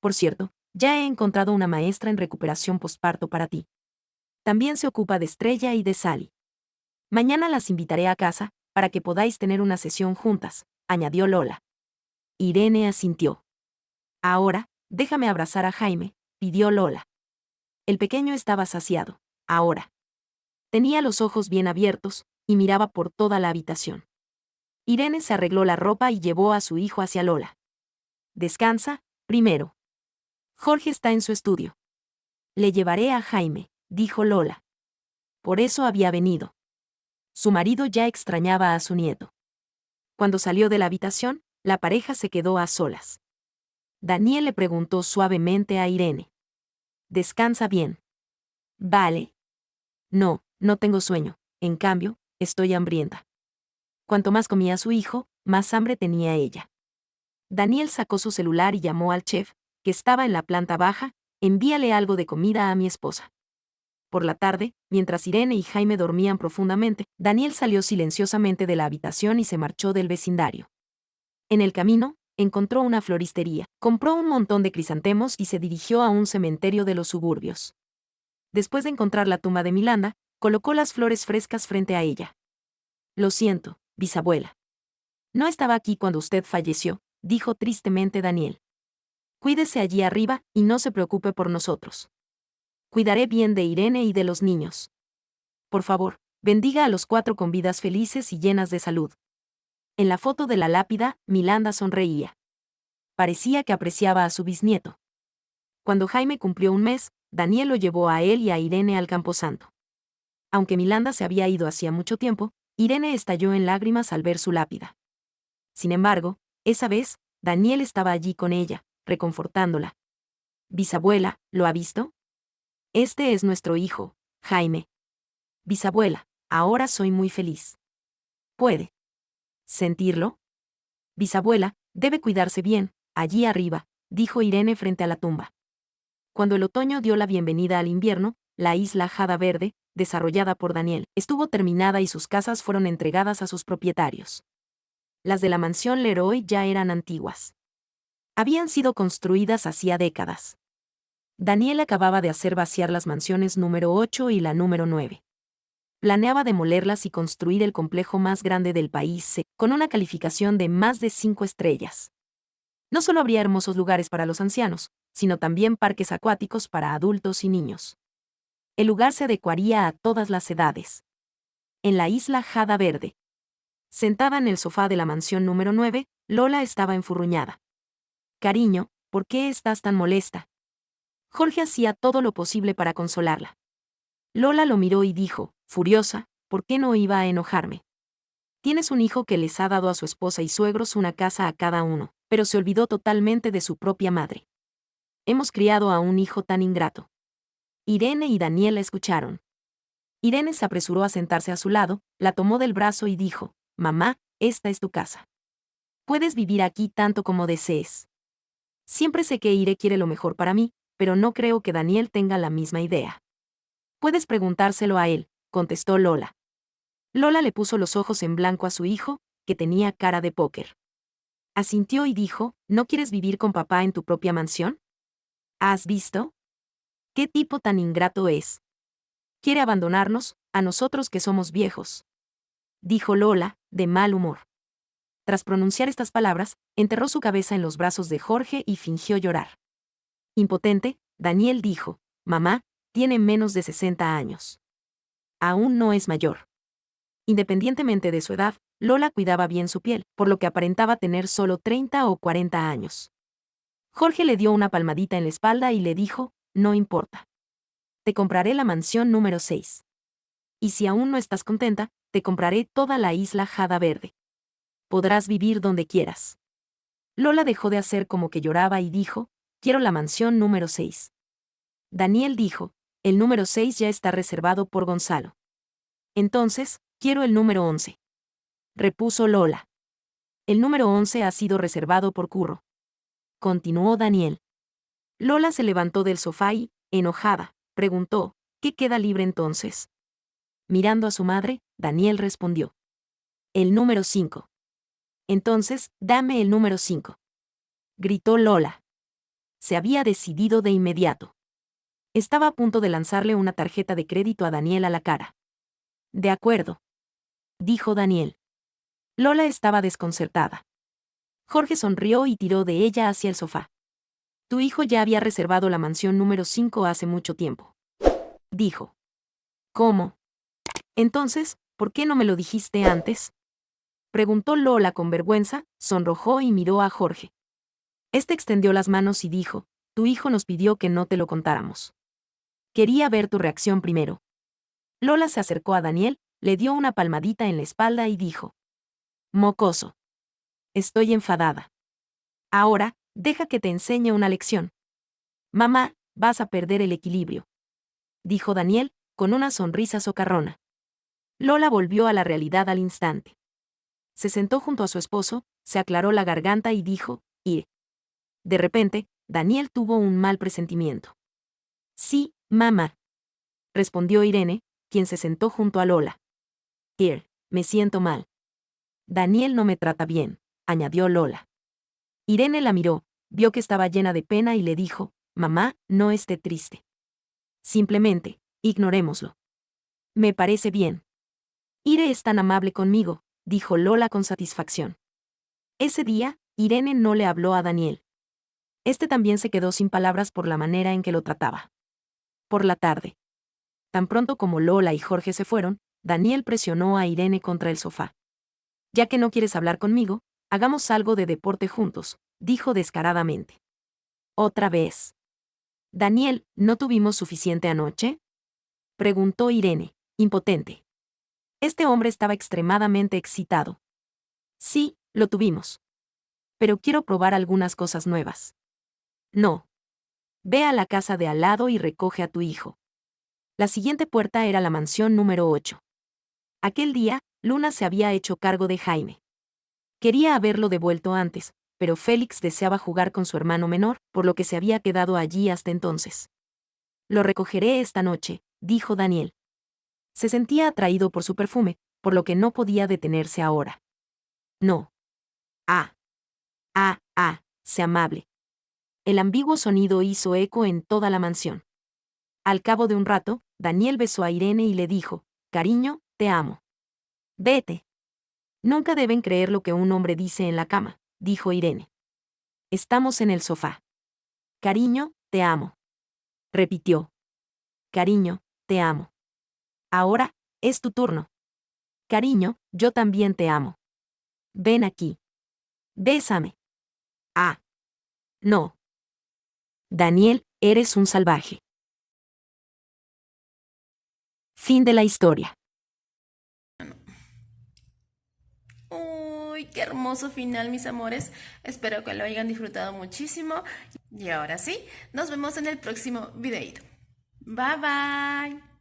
Por cierto, ya he encontrado una maestra en recuperación posparto para ti. También se ocupa de Estrella y de Sally. Mañana las invitaré a casa, para que podáis tener una sesión juntas», añadió Lola. Irene asintió. «Ahora, déjame abrazar a Jaime», pidió Lola. El pequeño estaba saciado, ahora. Tenía los ojos bien abiertos, y miraba por toda la habitación. Irene se arregló la ropa y llevó a su hijo hacia Lola. «Descansa, primero. Jorge está en su estudio. Le llevaré a Jaime», dijo Lola. Por eso había venido. Su marido ya extrañaba a su nieto. Cuando salió de la habitación, la pareja se quedó a solas. Daniel le preguntó suavemente a Irene. «¿Descansa bien?» «Vale». «No, no tengo sueño, en cambio, estoy hambrienta». Cuanto más comía su hijo, más hambre tenía ella. Daniel sacó su celular y llamó al chef, que estaba en la planta baja, «Envíale algo de comida a mi esposa». Por la tarde, mientras Irene y Jaime dormían profundamente, Daniel salió silenciosamente de la habitación y se marchó del vecindario. En el camino, encontró una floristería, compró un montón de crisantemos y se dirigió a un cementerio de los suburbios. Después de encontrar la tumba de Milanda, colocó las flores frescas frente a ella. «Lo siento, bisabuela. No estaba aquí cuando usted falleció», dijo tristemente Daniel. «Cuídese allí arriba y no se preocupe por nosotros. Cuidaré bien de Irene y de los niños. Por favor, bendiga a los 4 con vidas felices y llenas de salud». En la foto de la lápida, Milanda sonreía. Parecía que apreciaba a su bisnieto. Cuando Jaime cumplió un mes, Daniel lo llevó a él y a Irene al camposanto. Aunque Milanda se había ido hacía mucho tiempo, Irene estalló en lágrimas al ver su lápida. Sin embargo, esa vez, Daniel estaba allí con ella, reconfortándola. Bisabuela, ¿lo ha visto? Este es nuestro hijo, Jaime. Bisabuela, ahora soy muy feliz. ¿Puede sentirlo? Bisabuela, debe cuidarse bien, allí arriba, dijo Irene frente a la tumba. Cuando el otoño dio la bienvenida al invierno, la isla Jada Verde, desarrollada por Daniel, estuvo terminada y sus casas fueron entregadas a sus propietarios. Las de la mansión Leroy ya eran antiguas. Habían sido construidas hacía décadas. Daniel acababa de hacer vaciar las mansiones número 8 y la número 9. Planeaba demolerlas y construir el complejo más grande del país, con una calificación de más de 5 estrellas. No solo habría hermosos lugares para los ancianos, sino también parques acuáticos para adultos y niños. El lugar se adecuaría a todas las edades. En la isla Jada Verde, sentada en el sofá de la mansión número 9, Lola estaba enfurruñada. Cariño, ¿por qué estás tan molesta? Jorge hacía todo lo posible para consolarla. Lola lo miró y dijo, furiosa, ¿por qué no iba a enojarme? Tienes un hijo que les ha dado a su esposa y suegros una casa a cada uno, pero se olvidó totalmente de su propia madre. Hemos criado a un hijo tan ingrato. Irene y Daniel la escucharon. Irene se apresuró a sentarse a su lado, la tomó del brazo y dijo, mamá, esta es tu casa. Puedes vivir aquí tanto como desees. Siempre sé que Ire quiere lo mejor para mí, pero no creo que Daniel tenga la misma idea. Puedes preguntárselo a él, contestó Lola. Lola le puso los ojos en blanco a su hijo, que tenía cara de póker. Asintió y dijo, ¿no quieres vivir con papá en tu propia mansión? ¿Has visto? ¿Qué tipo tan ingrato es? Quiere abandonarnos, a nosotros que somos viejos. Dijo Lola, de mal humor. Tras pronunciar estas palabras, enterró su cabeza en los brazos de Jorge y fingió llorar. Impotente, Daniel dijo, mamá, tiene menos de 60 años. Aún no es mayor. Independientemente de su edad, Lola cuidaba bien su piel, por lo que aparentaba tener solo 30 o 40 años. Jorge le dio una palmadita en la espalda y le dijo, no importa. Te compraré la mansión número 6. Y si aún no estás contenta, te compraré toda la isla Jada Verde. Podrás vivir donde quieras. Lola dejó de hacer como que lloraba y dijo, quiero la mansión número 6. Daniel dijo, el número 6 ya está reservado por Gonzalo. Entonces, quiero el número 11. Repuso Lola. El número 11 ha sido reservado por Curro. Continuó Daniel. Lola se levantó del sofá y, enojada, preguntó, ¿qué queda libre entonces? Mirando a su madre, Daniel respondió. El número 5. Entonces, dame el número 5. Gritó Lola. Se había decidido de inmediato. Estaba a punto de lanzarle una tarjeta de crédito a Daniel a la cara. De acuerdo. Dijo Daniel. Lola estaba desconcertada. Jorge sonrió y tiró de ella hacia el sofá. Tu hijo ya había reservado la mansión número 5 hace mucho tiempo. Dijo. ¿Cómo? Entonces, ¿por qué no me lo dijiste antes? Preguntó Lola con vergüenza, sonrojó y miró a Jorge. Este extendió las manos y dijo, tu hijo nos pidió que no te lo contáramos. Quería ver tu reacción primero. Lola se acercó a Daniel, le dio una palmadita en la espalda y dijo. Mocoso. Estoy enfadada. Ahora, deja que te enseñe una lección. Mamá, vas a perder el equilibrio. Dijo Daniel, con una sonrisa socarrona. Lola volvió a la realidad al instante. Se sentó junto a su esposo, se aclaró la garganta y dijo, Ir. De repente, Daniel tuvo un mal presentimiento. Sí, mamá. Respondió Irene, quien se sentó junto a Lola. Ir, me siento mal. Daniel no me trata bien, añadió Lola. Irene la miró, vio que estaba llena de pena y le dijo, mamá, no esté triste. Simplemente, ignorémoslo. Me parece bien. Ire es tan amable conmigo, dijo Lola con satisfacción. Ese día, Irene no le habló a Daniel. Este también se quedó sin palabras por la manera en que lo trataba. Por la tarde. Tan pronto como Lola y Jorge se fueron, Daniel presionó a Irene contra el sofá. Ya que no quieres hablar conmigo, hagamos algo de deporte juntos, dijo descaradamente. Otra vez. Daniel, ¿no tuvimos suficiente anoche? Preguntó Irene, impotente. Este hombre estaba extremadamente excitado. Sí, lo tuvimos. Pero quiero probar algunas cosas nuevas. No. Ve a la casa de al lado y recoge a tu hijo. La siguiente puerta era la mansión número 8. Aquel día, Luna se había hecho cargo de Jaime. Quería haberlo devuelto antes, pero Félix deseaba jugar con su hermano menor, por lo que se había quedado allí hasta entonces. Lo recogeré esta noche, dijo Daniel. Se sentía atraído por su perfume, por lo que no podía detenerse ahora. No. Sé amable. El ambiguo sonido hizo eco en toda la mansión. Al cabo de un rato, Daniel besó a Irene y le dijo, cariño, te amo. Vete. Nunca deben creer lo que un hombre dice en la cama, dijo Irene. Estamos en el sofá. Cariño, te amo. Repitió. Cariño, te amo. Ahora, es tu turno. Cariño, yo también te amo. Ven aquí. Bésame. No. Daniel, eres un salvaje. Fin de la historia. Uy, qué hermoso final, mis amores. Espero que lo hayan disfrutado muchísimo. Y ahora sí, nos vemos en el próximo videito. Bye bye.